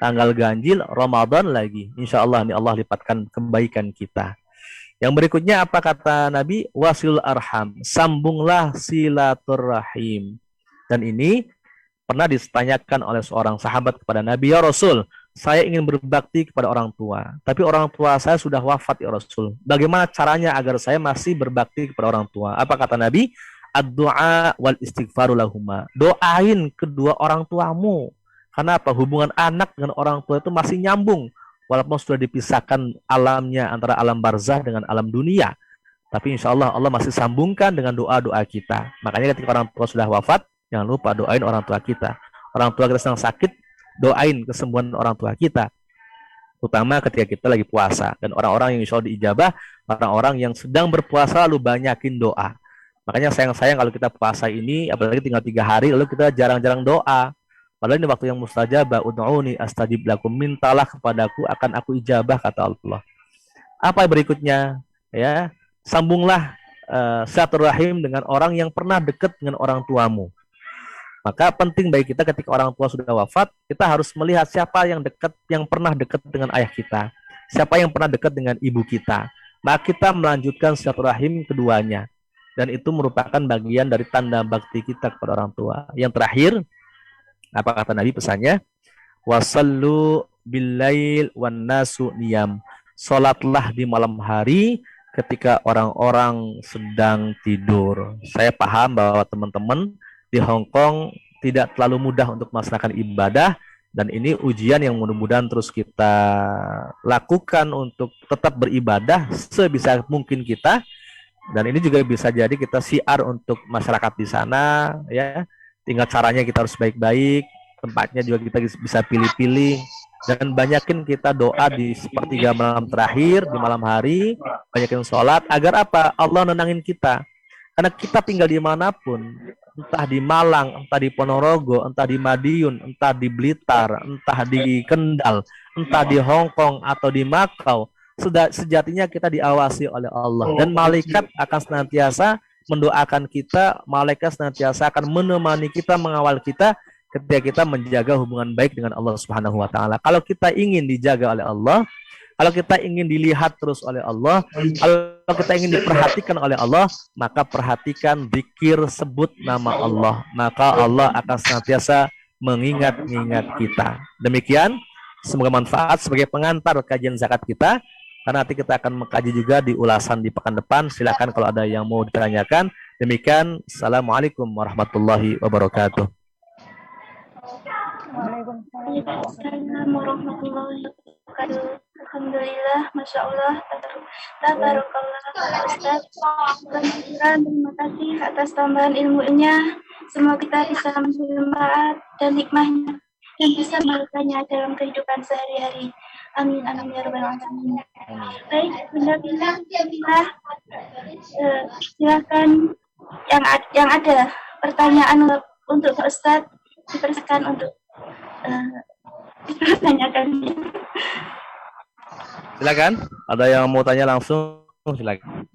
Speaker 3: tanggal ganjil, Ramadan lagi. Insya Allah ini Allah lipatkan kebaikan kita. Yang berikutnya apa kata Nabi? Wasil arham, sambunglah silaturrahim. Dan ini pernah ditanyakan oleh seorang sahabat kepada Nabi, ya Rasul, saya ingin berbakti kepada orang tua, tapi orang tua saya sudah wafat ya Rasul. Bagaimana caranya agar saya masih berbakti kepada orang tua? Apa kata Nabi? Ad-du'a wal istighfaru lahuma. Doain kedua orang tuamu. Karena apa? Hubungan anak dengan orang tua itu masih nyambung. Walaupun sudah dipisahkan alamnya antara alam barzah dengan alam dunia. Tapi insya Allah, Allah masih sambungkan dengan doa-doa kita. Makanya ketika orang tua sudah wafat, jangan lupa doain orang tua kita. Orang tua kita sedang sakit, doain kesembuhan orang tua kita. Terutama ketika kita lagi puasa. Dan orang-orang yang insya Allah diijabah, orang-orang yang sedang berpuasa lalu banyakin doa. Makanya sayang-sayang kalau kita puasa ini, apalagi tinggal 3 hari, lalu kita jarang-jarang doa. Padahal ini waktu yang mustajabah. Ud'uni astajib lakum, mintalah kepadaku akan aku ijabah, kata Allah. Apa berikutnya? Ya, sambunglah silaturahim dengan orang yang pernah dekat dengan orang tuamu. Maka penting bagi kita ketika orang tua sudah wafat, kita harus melihat siapa yang dekat, yang pernah dekat dengan ayah kita, siapa yang pernah dekat dengan ibu kita. Maka kita melanjutkan silaturahim keduanya. Dan itu merupakan bagian dari tanda bakti kita kepada orang tua. Yang terakhir, apa kata Nabi pesannya? Wasallu billail wan nasu niyam. Salatlah di malam hari ketika orang-orang sedang tidur. Saya paham bahwa teman-teman di Hong Kong tidak terlalu mudah untuk melaksanakan ibadah, dan ini ujian yang mudah-mudahan terus kita lakukan untuk tetap beribadah sebisa mungkin kita. Dan ini juga bisa jadi kita syiar untuk masyarakat di sana, ya. Tinggal caranya kita harus baik-baik, tempatnya juga kita bisa pilih-pilih, dan banyakin kita doa di sepertiga malam terakhir di malam hari, banyakin sholat agar apa? Allah nenangin kita. Karena kita tinggal di manapun, entah di Malang, entah di Ponorogo, entah di Madiun, entah di Blitar, entah di Kendal, entah di Hong Kong atau di Makau, sudah sejatinya kita diawasi oleh Allah, dan malaikat akan senantiasa mendoakan kita, malaikat senantiasa akan menemani kita, mengawal kita ketika kita menjaga hubungan baik dengan Allah Subhanahu wa taala. Kalau kita ingin dijaga oleh Allah, kalau kita ingin dilihat terus oleh Allah, kalau kita ingin diperhatikan oleh Allah, maka perhatikan zikir, sebut nama Allah, maka Allah akan senantiasa mengingat-ingat kita. Demikian, semoga manfaat sebagai pengantar kajian zakat kita. Karena nanti kita akan mengkaji juga di ulasan di pekan depan. Silakan kalau ada yang mau ditanyakan. Demikian, assalamualaikum warahmatullahi wabarakatuh.
Speaker 1: Waalaikumsalam warahmatullahi wabarakatuh. Alhamdulillah, Masya Allah, tabarakallah, Pak Ustaz. Terima kasih atas tambahan ilmunya. Semoga kita bisa bermanfaat dan hikmahnya dan bisa melakukannya dalam kehidupan sehari-hari. Amin, amin, ya rabbal alamin. Baik, Bunda, silakan yang ada pertanyaan untuk Pak Ustaz, dipersilakan untuk dipertanyakan.
Speaker 3: Silakan, ada yang mau tanya langsung, silakan.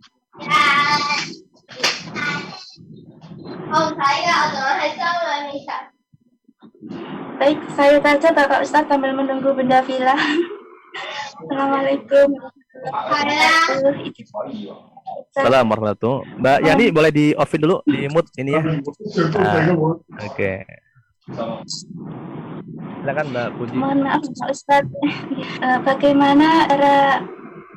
Speaker 1: Baik, saya saja Bapak Ustadz sambil menunggu Bunda Vila. Assalamualaikum.
Speaker 3: Assalamualaikum warahmatullahi. Mbak Yani boleh di offin dulu, di mute ini ya. Oke. Silakan Mbak Puji.
Speaker 1: Mohon maaf Pak Ustadz, bagaimana cara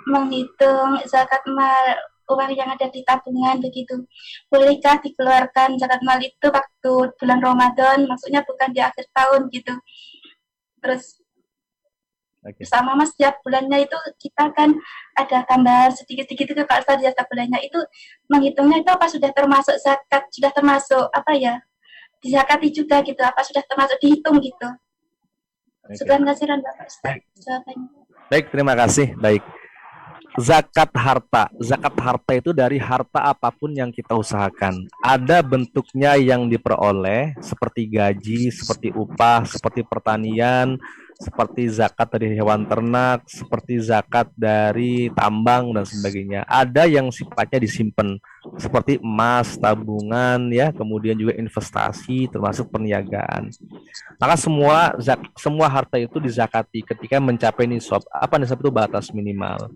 Speaker 1: menghitung zakat mal uang yang ada di tabungan begitu? Bolehkah dikeluarkan zakat mal itu waktu bulan Ramadan, maksudnya bukan di akhir tahun gitu? Terus sama Mas, setiap bulannya itu kita kan ada tambahan sedikit-sedikit itu Pak Ustadz, setiap bulannya itu menghitungnya itu apa sudah termasuk zakat, sudah termasuk apa ya, dizakati juga gitu, apa sudah termasuk dihitung gitu? Sekian kasihan Bapak Ustadz.
Speaker 3: Baik, terima kasih. Baik. Zakat harta itu dari harta apapun yang kita usahakan. Ada bentuknya yang diperoleh seperti gaji, seperti upah, seperti pertanian, seperti zakat dari hewan ternak, seperti zakat dari tambang dan sebagainya. Ada yang sifatnya disimpan seperti emas, tabungan ya, kemudian juga investasi termasuk perniagaan. Maka semua harta itu dizakati ketika mencapai nisab. Apa nisab itu? Batas minimal.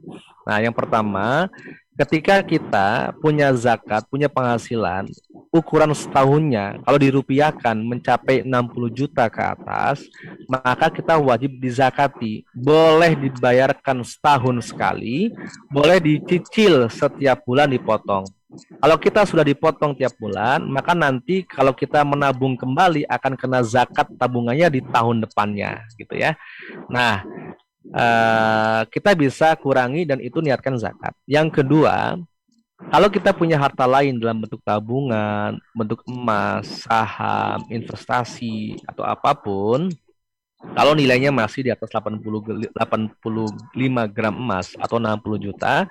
Speaker 3: Nah, yang pertama, ketika kita punya zakat, punya penghasilan, ukuran setahunnya, kalau dirupiahkan mencapai 60 juta ke atas, maka kita wajib dizakati. Boleh dibayarkan setahun sekali, boleh dicicil setiap bulan dipotong. Kalau kita sudah dipotong tiap bulan, maka nanti kalau kita menabung kembali akan kena zakat tabungannya di tahun depannya, gitu ya. Nah, kita bisa kurangi dan itu niatkan zakat. Yang kedua, kalau kita punya harta lain dalam bentuk tabungan, bentuk emas, saham, investasi atau apapun, kalau nilainya masih di atas 85 gram emas atau 60 juta,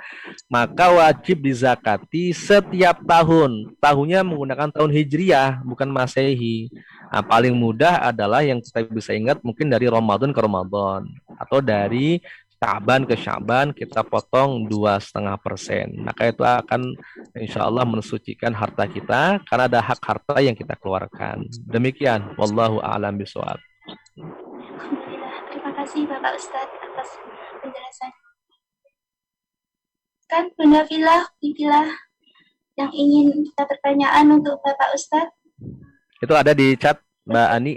Speaker 3: maka wajib dizakati setiap tahun. Tahunnya menggunakan tahun Hijriah, bukan Masehi. Nah, paling mudah adalah yang kita bisa ingat mungkin dari Ramadan ke Ramadan, atau dari Syaban ke Syaban kita potong 2,5%. Maka itu akan insya Allah mensucikan harta kita, karena ada hak harta yang kita keluarkan. Demikian, wallahu a'lam bishawab.
Speaker 1: Alhamdulillah, terima kasih Bapak Ustadz atas penjelasan. Kan Bunda Vila yang ingin kita pertanyaan untuk Bapak Ustadz.
Speaker 3: Itu ada di chat Mbak Ani.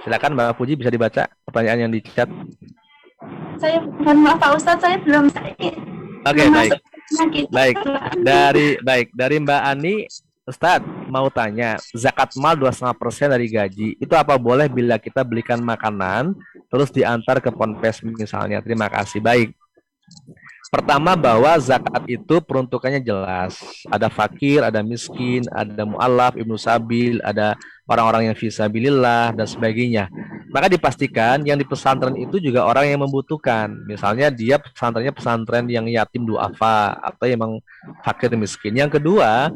Speaker 3: Silakan Mbak Puji, bisa dibaca pertanyaan yang di chat.
Speaker 1: Saya mohon maaf Pak Ustadz, saya belum
Speaker 3: Oke, baik. Dari Mbak Ani, Ustadz mau tanya, zakat mal 2,5% dari gaji, itu apa boleh bila kita belikan makanan terus diantar ke ponpes misalnya? Terima kasih. Baik. Pertama bahwa zakat itu peruntukannya jelas. Ada fakir, ada miskin, ada mu'alaf, ibnu sabil, ada orang-orang yang fisabilillah dan sebagainya. Maka dipastikan yang di pesantren itu juga orang yang membutuhkan. Misalnya dia pesantrennya pesantren yang yatim duafa atau emang fakir miskin. Yang kedua,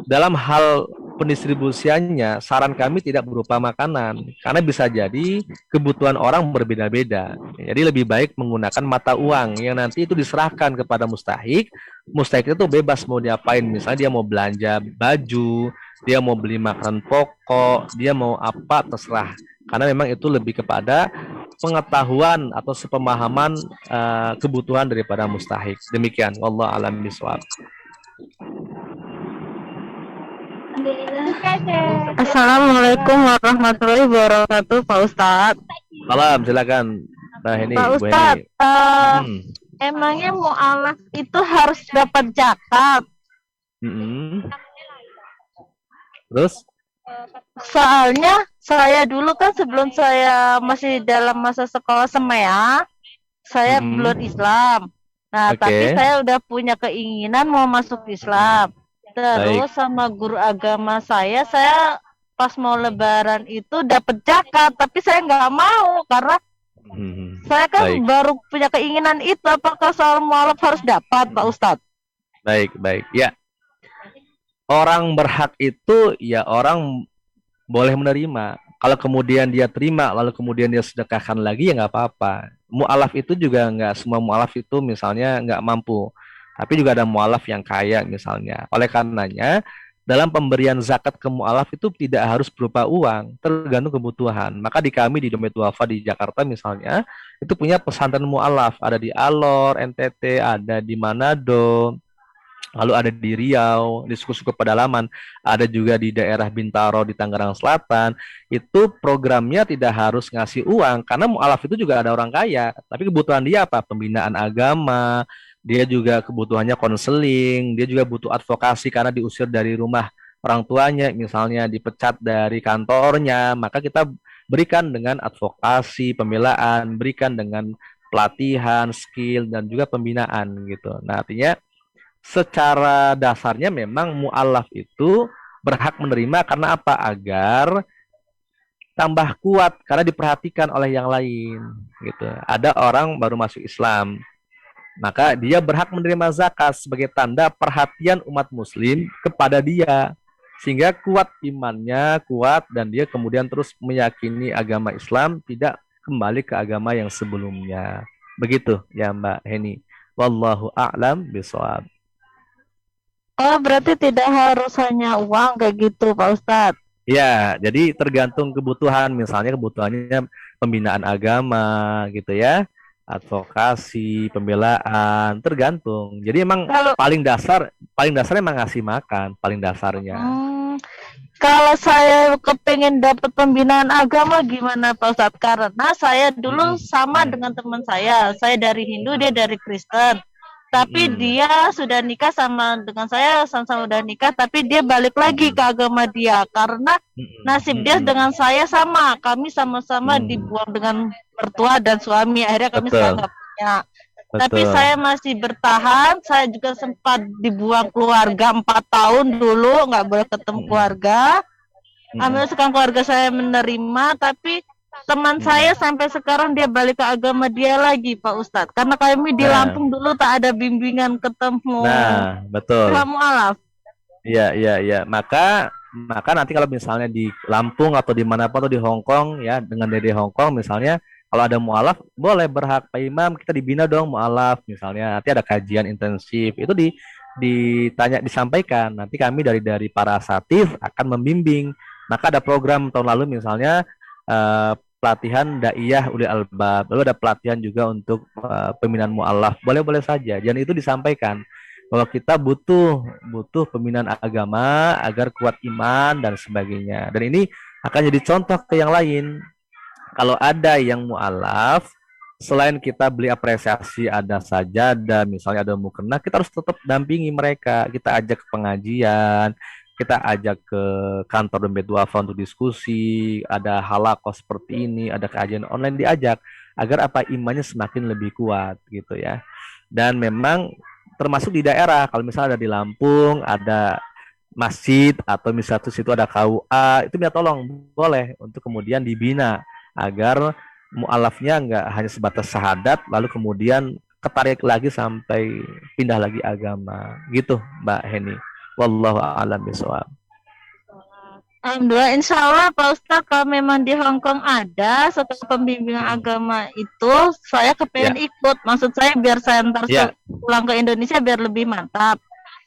Speaker 3: dalam hal pendistribusiannya, saran kami tidak berupa makanan, karena bisa jadi kebutuhan orang berbeda-beda. Jadi lebih baik menggunakan mata uang yang nanti itu diserahkan kepada mustahik. Mustahik itu bebas mau diapain, misalnya dia mau belanja baju, dia mau beli makanan pokok, dia mau apa, terserah. Karena memang itu lebih kepada pengetahuan atau sepemahaman kebutuhan daripada mustahik. Demikian, wallahu a'lam bishawab.
Speaker 1: Alhamdulillah.
Speaker 5: Assalamualaikum warahmatullahi wabarakatuh, Pak Ustadz.
Speaker 3: Salam, silakan. Nah ini
Speaker 5: Pak
Speaker 3: Bu
Speaker 5: Ustadz,
Speaker 3: Heni.
Speaker 5: emangnya mu'alaf itu harus dapat zakat?
Speaker 3: Terus?
Speaker 5: Soalnya saya dulu kan sebelum saya masih dalam masa sekolah semea, saya belum Islam. Nah, tapi saya udah punya keinginan mau masuk Islam. Terus sama guru agama saya pas mau lebaran itu dapat zakat, tapi saya nggak mau karena saya kan baru punya keinginan itu. Apakah soal mualaf harus dapat, Pak Ustadz?
Speaker 3: Baik. Ya, orang berhak itu ya orang boleh menerima. Kalau kemudian dia terima, lalu kemudian dia sedekahkan lagi ya nggak apa-apa. Mu'alaf itu juga nggak semua mu'alaf itu misalnya nggak mampu. Tapi juga ada mu'alaf yang kaya misalnya. Oleh karenanya, dalam pemberian zakat ke mu'alaf itu tidak harus berupa uang, tergantung kebutuhan. Maka di kami di Dompet Duafa di Jakarta misalnya, itu punya pesantren mu'alaf. Ada di Alor, NTT, ada di Manado, lalu ada di Riau, di suku-suku pedalaman, ada juga di daerah Bintaro di Tangerang Selatan. Itu programnya tidak harus ngasih uang, karena mu'alaf itu juga ada orang kaya. Tapi kebutuhan dia apa? Pembinaan agama, dia juga kebutuhannya konseling, dia juga butuh advokasi karena diusir dari rumah orang tuanya, misalnya dipecat dari kantornya, maka kita berikan dengan advokasi, pembelaan, berikan dengan pelatihan, skill, dan juga pembinaan gitu. Nah, artinya secara dasarnya memang mu'alaf itu berhak menerima karena apa? Agar tambah kuat karena diperhatikan oleh yang lain gitu. Ada orang baru masuk Islam, maka dia berhak menerima zakat sebagai tanda perhatian umat muslim kepada dia, sehingga kuat imannya, kuat, dan dia kemudian terus meyakini agama Islam, tidak kembali ke agama yang sebelumnya. Begitu ya Mbak Heni. Wallahu a'lam bishawab.
Speaker 5: Oh, berarti tidak harus hanya uang kayak gitu, Pak Ustadz?
Speaker 3: Ya, jadi tergantung kebutuhan. Misalnya kebutuhannya pembinaan agama gitu ya, advokasi, pembelaan, tergantung. Jadi emang paling dasar emang ngasih makan, paling dasarnya.
Speaker 5: Kalau saya kepengen dapat pembinaan agama gimana, Pak Ustadz? Karena saya dulu sama dengan teman saya dari Hindu, dia dari Kristen. Tapi dia sudah nikah dengan saya, sama-sama udah nikah, tapi dia balik lagi ke agama dia karena nasib dia dengan saya sama. Kami sama-sama dibuang dengan mertua dan suami. Akhirnya kami sekarang nggak punya. Tapi saya masih bertahan. Saya juga sempat dibuang keluarga 4 tahun dulu, nggak boleh ketemu keluarga. Alhamdulillah sekarang keluarga saya menerima, tapi teman saya sampai sekarang dia balik ke agama dia lagi, Pak Ustadz. Karena kami di Lampung dulu tak ada bimbingan ketemu.
Speaker 3: Nah, betul.
Speaker 5: Mu'alaf.
Speaker 3: Iya. Maka nanti kalau misalnya di Lampung atau di manapun atau di Hong Kong ya, dengan dari Hong Kong misalnya, kalau ada mu'alaf boleh berhak Pak Imam, kita dibina dong mu'alaf misalnya. Nanti ada kajian intensif, itu disampaikan. Nanti kami dari para asatidz akan membimbing. Maka ada program tahun lalu misalnya pelatihan daiyah ulil albab, lalu ada pelatihan juga untuk pembinaan mu'alaf. Boleh-boleh saja, dan itu disampaikan bahwa kita butuh pembinaan agama agar kuat iman dan sebagainya. Dan ini akan jadi contoh ke yang lain. Kalau ada yang mu'alaf, selain kita beli apresiasi, ada sajadah, misalnya ada mukena, kita harus tetap dampingi mereka. Kita ajak ke pengajian, kita ajak ke kantor Dompet Duafa untuk diskusi, ada halaqah seperti ini, ada kajian online diajak, agar apa imannya semakin lebih kuat gitu ya. Dan memang termasuk di daerah, kalau misalnya ada di Lampung, ada masjid atau misalnya di situ ada KUA, itu minta tolong boleh untuk kemudian dibina agar mualafnya nggak hanya sebatas syahadat lalu kemudian ketarik lagi sampai pindah lagi agama gitu Mbak Heni. Wallahu a'lam bishawab.
Speaker 5: Alhamdulillah, insya Allah Pak Ustadz, kalau memang di Hong Kong ada setelah pembimbingan agama itu, saya kepengen ikut. Maksud saya biar saya ntar pulang ke Indonesia biar lebih mantap.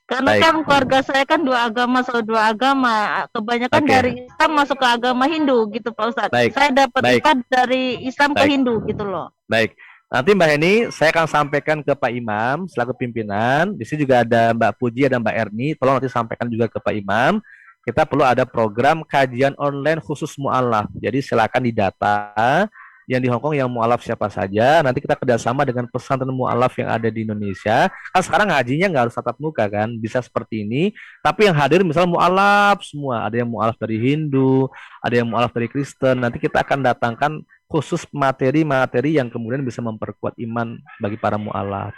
Speaker 5: Karena kan keluarga saya kan dua agama, selalu dua agama. Kebanyakan dari Islam masuk ke agama Hindu gitu Pak Ustadz. Saya dapat ibadah dari Islam ke Hindu gitu loh.
Speaker 3: Baik. Nanti Mbak Heni, saya akan sampaikan ke Pak Imam selaku pimpinan. Di sini juga ada Mbak Puji, ada Mbak Erni. Tolong nanti sampaikan juga ke Pak Imam. Kita perlu ada program kajian online khusus mu'alaf. Jadi silakan didata yang di Hongkong yang mu'alaf siapa saja. Nanti kita kerjasama dengan pesantren mu'alaf yang ada di Indonesia. Kan sekarang ngajinya nggak harus tatap muka kan, bisa seperti ini. Tapi yang hadir misalnya mu'alaf semua. Ada yang mu'alaf dari Hindu, ada yang mu'alaf dari Kristen. Nanti kita akan datangkan khusus materi-materi yang kemudian bisa memperkuat iman bagi para mu'alaf.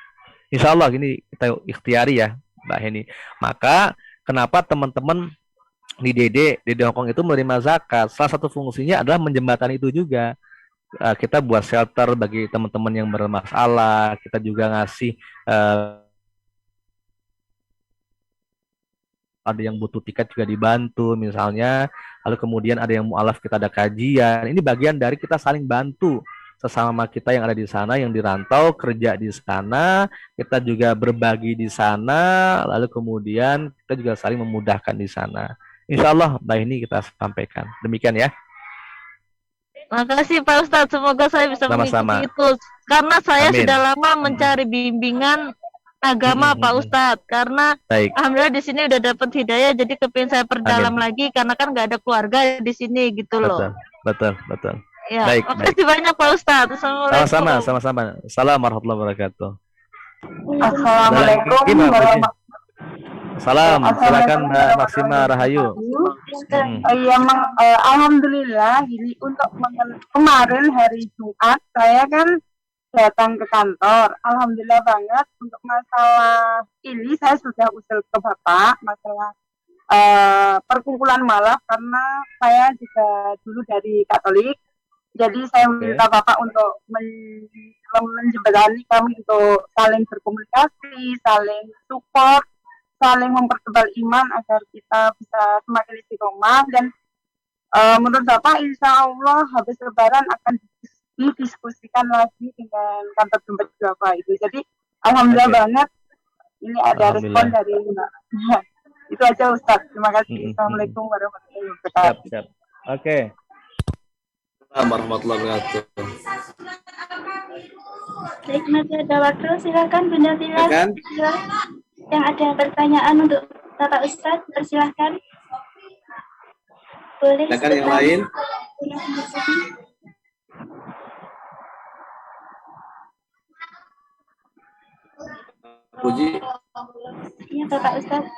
Speaker 3: Insya Allah ini kita ikhtiari ya Mbak Heni. Maka kenapa teman-teman di Dede Hongkong itu menerima zakat? Salah satu fungsinya adalah menjembatani itu juga. Kita buat shelter bagi teman-teman yang bermasalah. Kita juga ngasih ada yang butuh tiket juga dibantu misalnya. Lalu kemudian ada yang mu'alaf, kita ada kajian. Ini bagian dari kita saling bantu sesama kita yang ada di sana, yang dirantau kerja di sana. Kita juga berbagi di sana. Lalu kemudian kita juga saling memudahkan di sana. Insya Allah Mbak ini kita sampaikan. Demikian ya.
Speaker 5: Makasih Pak Ustadz, semoga saya bisa mengikuti itu. Karena saya sudah lama mencari bimbingan agama Pak Ustadz. Karena alhamdulillah di sini udah dapat hidayah, jadi kepingin saya perdalam lagi. Karena kan nggak ada keluarga di sini gitu loh.
Speaker 3: Betul.
Speaker 5: Ya, makasih banyak Pak Ustadz.
Speaker 3: Assalamualaikum. Sama-sama. Assalamualaikum warahmatullahi wabarakatuh.
Speaker 4: Assalamualaikum warahmatullahi.
Speaker 3: Salam, silakan Mbak Maksima Rahayu.
Speaker 4: Alhamdulillah ini untuk kemarin hari Jumat saya kan datang ke kantor. Alhamdulillah banget untuk masalah ini saya sudah usul ke Bapak masalah perkumpulan malaf karena saya juga dulu dari Katolik. Jadi saya minta Bapak untuk menjembatani kami untuk saling berkomunikasi, saling support, saling mempertebal iman agar kita bisa semakin istiqomah. Dan menurut Bapak insya Allah habis lebaran akan didiskusikan lagi dengan kantor jembat Bapak itu. Jadi alhamdulillah banget ini ada respon dari Mbak. Itu aja Ustaz, terima kasih. Assalamualaikum warahmatullahi wabarakatuh.
Speaker 3: Siap. Oke. Assalamualaikum warahmatullahi wabarakatuh.
Speaker 1: Baik, masih ada waktu, silakan Bunda Vila. Yang ada pertanyaan untuk Bapak Ustadz, persilahkan. Boleh.
Speaker 3: Silakan yang lain. Puji.
Speaker 1: Iya, Bapak Ustadz.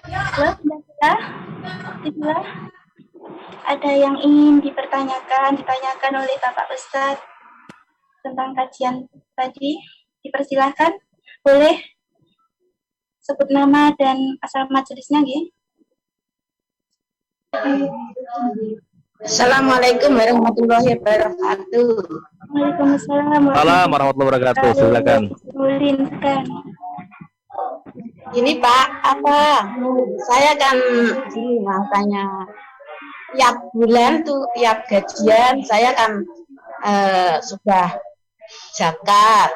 Speaker 1: Halo, Bunda. Ada yang ingin ditanyakan oleh Bapak Ustadz tentang kajian tadi, dipersilahkan. Boleh sebut nama dan asal majelisnya, nggih.
Speaker 6: Assalamualaikum warahmatullahi wabarakatuh.
Speaker 1: Waalaikumsalam
Speaker 3: warahmatullahi wabarakatuh. Silakan.
Speaker 6: Ini Pak, saya kan tanya tiap bulan tuh, tiap gajian saya kan sudah zakat,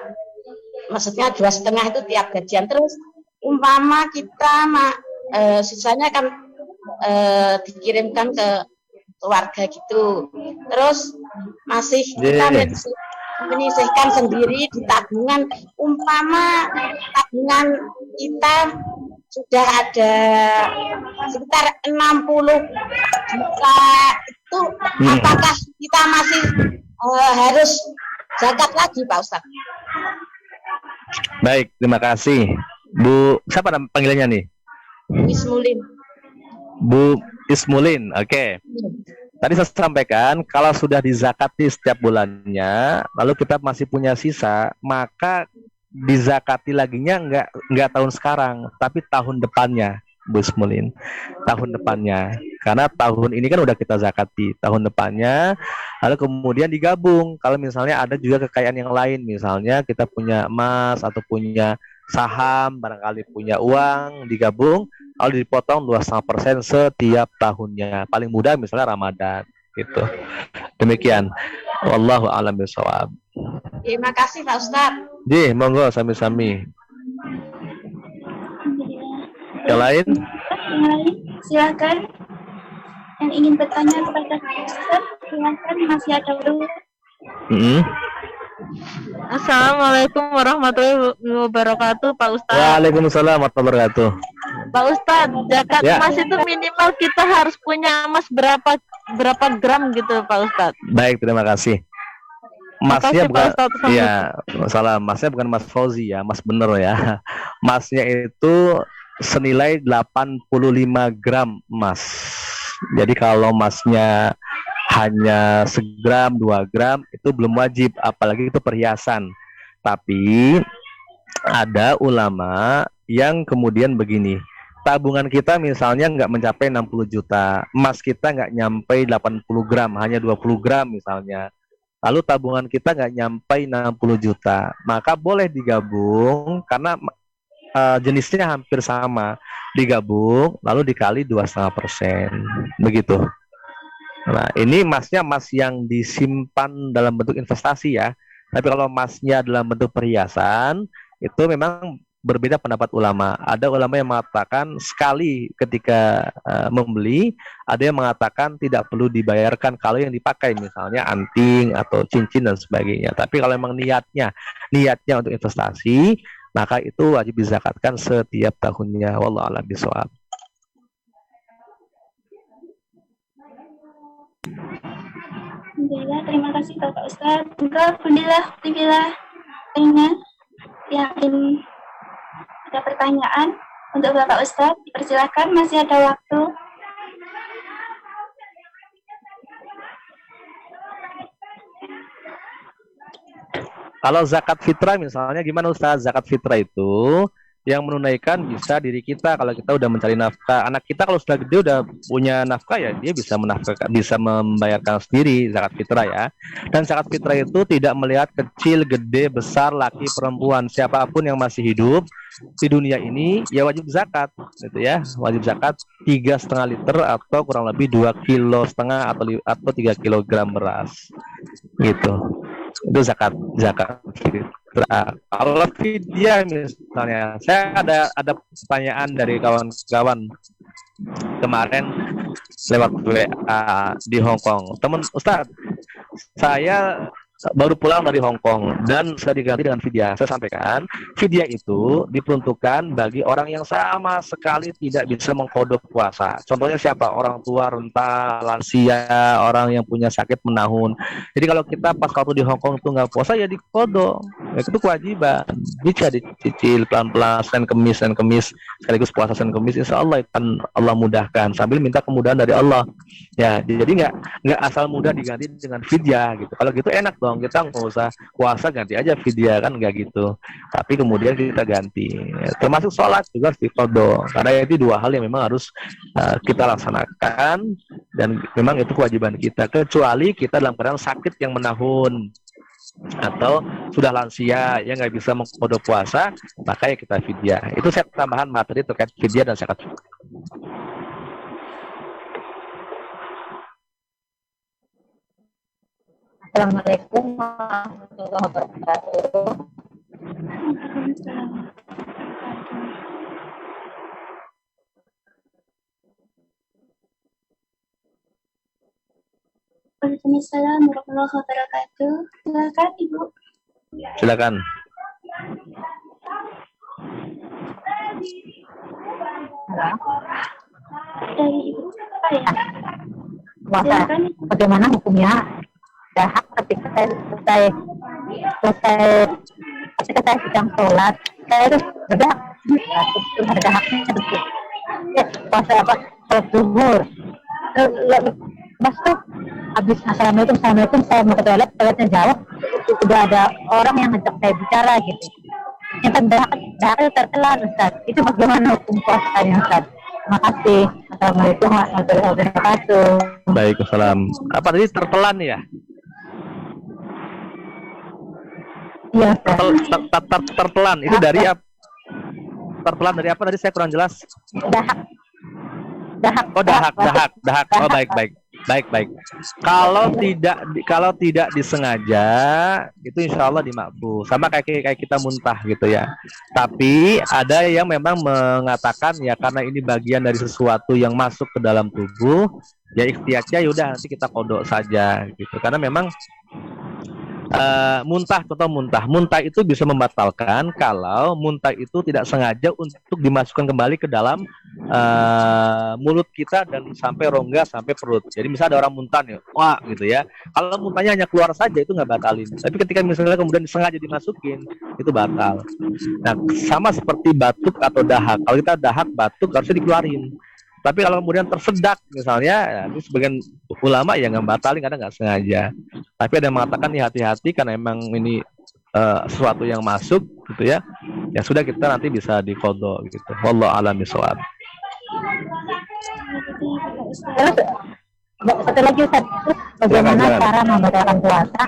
Speaker 6: maksudnya 2,5 itu tiap gajian. Terus umpama kita sisanya kan dikirimkan ke keluarga gitu, terus masih kita menyisihkan sendiri di tabungan. Umpama tabungan kita sudah ada sekitar 60 juta itu, apakah kita masih harus zakat lagi Pak Ustadz?
Speaker 3: Baik, terima kasih. Bu, siapa nama panggilannya nih?
Speaker 6: Ismulin.
Speaker 3: Bu Ismulin, oke. Tadi saya sampaikan kalau sudah dizakati setiap bulannya, lalu kita masih punya sisa, maka dizakati laginya nggak tahun sekarang, tapi tahun depannya, Bu Smulin, tahun depannya. Karena tahun ini kan udah kita zakati, tahun depannya, lalu kemudian digabung. Kalau misalnya ada juga kekayaan yang lain, misalnya kita punya emas atau punya saham, barangkali punya uang, digabung, lalu dipotong 2,5% setiap tahunnya. Paling mudah misalnya Ramadan, gitu. Demikian. Wallahu a'lam bishawab.
Speaker 6: Terima kasih Pak Ustadz.
Speaker 3: Ji, monggo sami-sami.
Speaker 1: Alhamdulillah.
Speaker 3: Yang lain?
Speaker 1: Yang lain, silakan. Yang ingin bertanya kepada Ustaz, silakan, masih ada waktu.
Speaker 5: Assalamualaikum warahmatullahi wabarakatuh, Pak Ustadz.
Speaker 3: Waalaikumsalam warahmatullahi wabarakatuh.
Speaker 5: Pak Ustadz, zakat
Speaker 3: Ya.
Speaker 5: emas itu minimal kita harus punya emas berapa gram gitu, Pak Ustadz?
Speaker 3: Baik, terima kasih.
Speaker 5: Makasih,
Speaker 3: Masnya
Speaker 5: Pak
Speaker 3: bukan,
Speaker 5: Ustadz.
Speaker 3: ya, salah. Masnya bukan Mas Fauzi ya, Mas bener ya. Masnya itu senilai 85 gram emas. Jadi kalau masnya hanya segram, 2 gram itu belum wajib, apalagi itu perhiasan. Tapi ada ulama yang kemudian begini, tabungan kita misalnya nggak mencapai 60 juta, emas kita nggak nyampe 80 gram, hanya 20 gram misalnya. Lalu tabungan kita nggak nyampe 60 juta, maka boleh digabung karena jenisnya hampir sama, digabung lalu dikali 2,5%, begitu. Nah, ini emasnya emas yang disimpan dalam bentuk investasi ya. Tapi kalau emasnya dalam bentuk perhiasan, itu memang berbeda pendapat ulama. Ada ulama yang mengatakan sekali ketika membeli, ada yang mengatakan tidak perlu dibayarkan kalau yang dipakai misalnya anting atau cincin dan sebagainya. Tapi kalau memang niatnya untuk investasi, maka itu wajib dizakatkan setiap tahunnya. Wallahu a'lam bishawab.
Speaker 1: Alhamdulillah, terima kasih Bapak Ustadz. Semoga Alhamdulillah, lainnya yang ingin ada pertanyaan untuk Bapak Ustadz, dipersilakan, masih ada waktu.
Speaker 3: Kalau zakat fitrah misalnya gimana Ustaz? Zakat fitrah itu yang menunaikan bisa diri kita kalau kita udah mencari nafkah. Anak kita kalau sudah gede udah punya nafkah ya dia bisa menafkahkan, bisa membayarkan sendiri zakat fitrah ya. Dan zakat fitrah itu tidak melihat kecil, gede, besar, laki, perempuan, siapapun yang masih hidup di dunia ini ya wajib zakat, gitu ya. Wajib zakat 3,5 liter atau kurang lebih 2,5 kilo atau 3 kilogram beras, gitu. Itu zakat fitrah. Kalau fidyah misalnya, saya ada pertanyaan dari kawan-kawan kemarin lewat WA di Hong Kong. Teman Ustadz, saya baru pulang dari Hong Kong dan sudah diganti dengan fidyah. Saya sampaikan, fidyah itu diperuntukkan bagi orang yang sama sekali tidak bisa mengqadha puasa. Contohnya siapa? Orang tua, renta, lansia, orang yang punya sakit menahun. Jadi kalau kita pas waktu di Hong Kong itu nggak puasa ya diqadha. Ya, itu kewajiban. Bisa dicicil pelan-pelan Senin Kemis sekaligus puasa Senin Kemis. Insya Allah akan Allah mudahkan sambil minta kemudahan dari Allah. Ya, jadi nggak asal mudah diganti dengan fidyah gitu. Kalau gitu enak dong. Kita nggak usah puasa, ganti aja fidyah, kan nggak gitu. Tapi kemudian kita ganti, termasuk sholat juga harus diqadha, karena itu dua hal yang memang harus kita laksanakan dan memang itu kewajiban kita, kecuali kita dalam keadaan sakit yang menahun atau sudah lansia yang nggak bisa mengqadha puasa, maka ya kita fidyah. Itu saya tambahan materi terkait fidyah dan zakat.
Speaker 7: Assalamualaikum warahmatullahi wabarakatuh.
Speaker 1: Waalaikumsalam warahmatullahi wabarakatuh. Silakan Ibu.
Speaker 3: Silakan.
Speaker 1: Dari Ibu apa ya?
Speaker 7: Puasa,
Speaker 1: Silakan.
Speaker 7: bagaimana hukumnya? Ada hak ketika saya sedang sholat, saya harus berhak, ada haknya betul. Puasa apa? Sholat zuhur. Mas tuh habis assalamualaikum saya mau ke toiletnya jauh, udah ada orang yang ngajak saya bicara gitu. Ternyata dahak itu tertelan Ustaz. Itu bagaimana hukum puasanya Ustaz? Terima kasih. Assalamualaikum warahmatullahi wabarakatuh.
Speaker 3: Baik, assalam. Apa tadi tertelan ya?
Speaker 7: Iya Ustaz.
Speaker 3: Tertelan itu dari apa? Tertelan dari apa tadi saya kurang jelas.
Speaker 7: Dahak.
Speaker 3: Oh, dahak. Oh, baik. Kalau tidak disengaja itu insya Allah dimakfu. Sama kayak kita muntah gitu ya. Tapi ada yang memang mengatakan ya karena ini bagian dari sesuatu yang masuk ke dalam tubuh, ya ikhtiarnya yaudah nanti kita kodok saja gitu. Karena memang muntah itu bisa membatalkan kalau muntah itu tidak sengaja untuk dimasukkan kembali ke dalam mulut kita dan sampai rongga sampai perut. Jadi misalnya ada orang muntah nih, wah gitu ya. Kalau muntahnya hanya keluar saja itu nggak batalin. Tapi ketika misalnya kemudian sengaja dimasukin itu batal. Nah sama seperti batuk atau dahak. Kalau kita dahak batuk harusnya dikeluarin. Tapi kalau kemudian tersedak misalnya, ya, ini sebagian ulama ya nggak batalin karena nggak sengaja. Tapi ada yang mengatakan nih hati-hati karena emang ini sesuatu yang masuk gitu ya. Ya sudah kita nanti bisa diqadha gitu. Wallahu a'lam bishawab.
Speaker 7: Terus satu lagi Ustaz, bagaimana cara membatalkan puasa?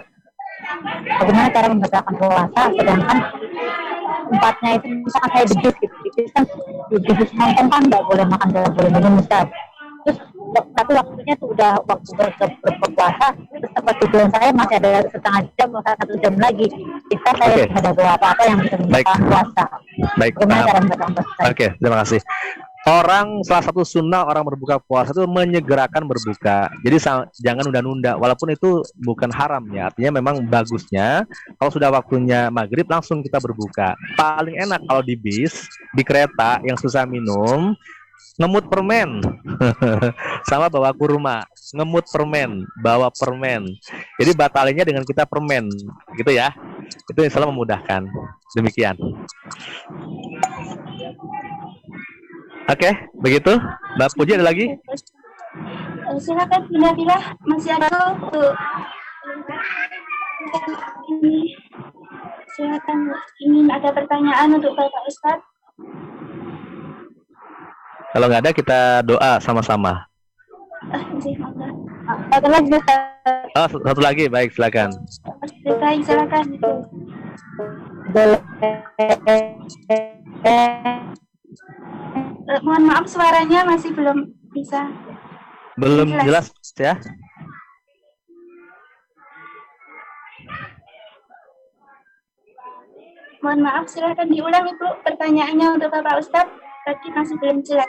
Speaker 7: Bagaimana cara membatalkan puasa sedangkan tempatnya itu misalkan saya di jus gitu, kan di jus nonton kan nggak boleh makan, nggak boleh minum Ustaz. Terus tapi waktunya tuh udah waktu berpuasa, terus tempat tujuan saya masih ada setengah jam atau 1 jam lagi. Kita saya tidak ada apa-apa yang bisa membatalkan puasa.
Speaker 3: Baik.
Speaker 7: Bagaimana cara membatalkan puasa?
Speaker 3: Oke, terima kasih. Salah satu sunnah orang berbuka puasa itu menyegerakan berbuka. Jadi jangan nunda-nunda, walaupun itu bukan haram ya. Artinya memang bagusnya kalau sudah waktunya maghrib langsung kita berbuka. Paling enak kalau di bis, di kereta yang susah minum, ngemut permen sama bawa kurma, ngemut permen, bawa permen. Jadi batalinnya dengan kita permen, gitu ya. Itu insya Allah memudahkan. Demikian. Oke, begitu. Mbak Puji ada lagi?
Speaker 1: Silakan bila masih ada untuk ini. Silakan, ingin ada pertanyaan untuk Bapak Ustadz?
Speaker 3: Kalau nggak ada kita doa sama-sama.
Speaker 7: Satu lagi Ustaz.
Speaker 3: Oh, satu lagi, baik silakan.
Speaker 1: Baik, silakan. Mohon maaf suaranya masih belum bisa.
Speaker 3: Belum jelas ya.
Speaker 1: Mohon maaf, silakan diulang Ibu pertanyaannya untuk Bapak Ustadz. Tadi masih belum jelas.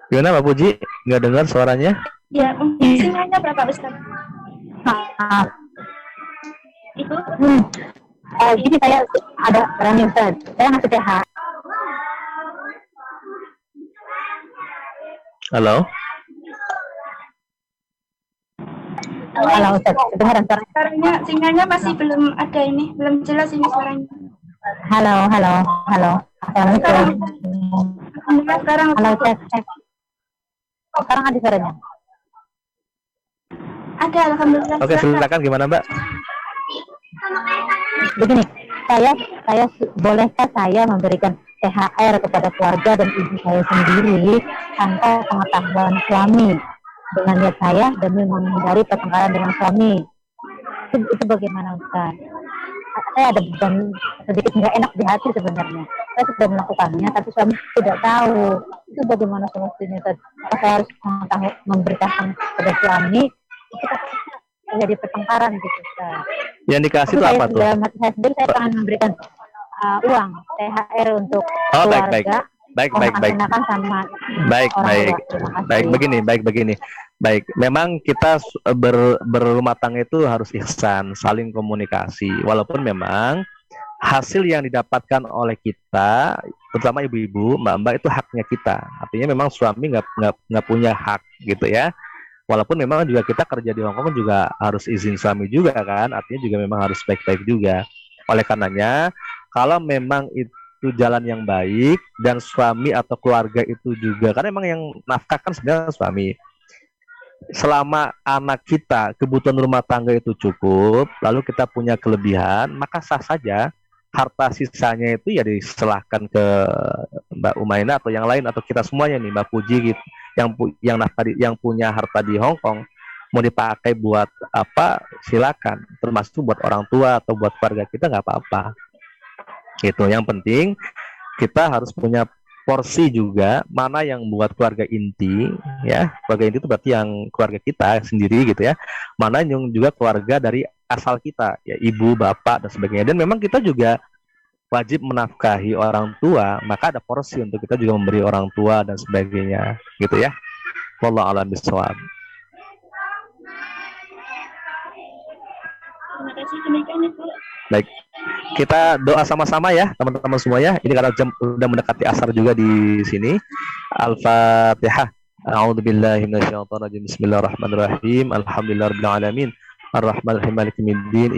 Speaker 3: Gimana Pak Puji? Nggak dengar suaranya?
Speaker 1: Ya, mungkin sinyalnya berapa Ustadz? Ibu?
Speaker 7: Jadi saya ada berani Ustaz. Saya ngasih TH.
Speaker 3: Halo?
Speaker 7: Halo Ustaz, kedengaran suaranya?
Speaker 1: Sinyalnya masih belum ada ini, belum jelas ini suaranya.
Speaker 7: Halo. Assalamualaikum.
Speaker 1: Alhamdulillah sekarang.
Speaker 7: Halo, cek. Sekarang ada suaranya?
Speaker 1: Ada, alhamdulillah.
Speaker 3: Oke, silakan gimana Mbak?
Speaker 7: Begini, bolehkah saya memberikan THR kepada keluarga dan ibu saya sendiri tanpa pengetahuan suami dengan niat saya demi menghindari pertengkaran dengan suami? Itu bagaimana Ustaz? Saya ada beban sedikit nggak enak di hati sebenarnya. Saya sudah melakukannya, tapi suami tidak tahu. Itu bagaimana solusinya Ustaz? Apa saya harus memberitakan kepada suami? Kita terjadi pertengkaran gitu Ustaz.
Speaker 3: Yang dikasih itu apa tuh?
Speaker 7: Saya sendiri saya akan memberikan uang THR untuk keluarga.
Speaker 3: Baik.
Speaker 7: Sama
Speaker 3: Begini. Baik, memang kita berumah tangga itu harus ihsan, saling komunikasi. Walaupun memang hasil yang didapatkan oleh kita, terutama ibu-ibu, mbak-mbak itu haknya kita. Artinya memang suami nggak punya hak gitu ya. Walaupun memang juga kita kerja di Hongkong juga harus izin suami juga kan, artinya juga memang harus baik-baik juga. Oleh karenanya, kalau memang itu jalan yang baik dan suami atau keluarga itu juga, karena memang yang nafkah kan sebenarnya suami. Selama anak kita kebutuhan rumah tangga itu cukup, lalu kita punya kelebihan, maka sah saja harta sisanya itu ya diserahkan ke Mbak Umaina atau yang lain atau kita semuanya nih, Mbak Puji gitu, yang punya harta di Hong Kong, mau dipakai buat apa silakan, termasuk buat orang tua atau buat keluarga kita nggak apa-apa. Gitu. Yang penting kita harus punya porsi juga, mana yang buat keluarga inti, ya keluarga inti itu berarti yang keluarga kita sendiri gitu ya, mana yang juga keluarga dari asal kita, ya ibu, bapak dan sebagainya. Dan memang kita juga wajib menafkahi orang tua, maka ada porsi untuk kita juga memberi orang tua dan sebagainya, gitu ya. Wallahu a'lam bishawab.
Speaker 1: Terima kasih, demikian Ibu.
Speaker 3: Baik, kita doa sama-sama ya teman-teman semua ya. Ini karena jam udah mendekati asar juga di sini. Al-Fatihah. A'udzubillahi minasyaitonir rajim. Bismillahirrahmanirrahim. Alhamdulillahirabbil alamin. Arrahmanirrahim. Maliki yaumiddin.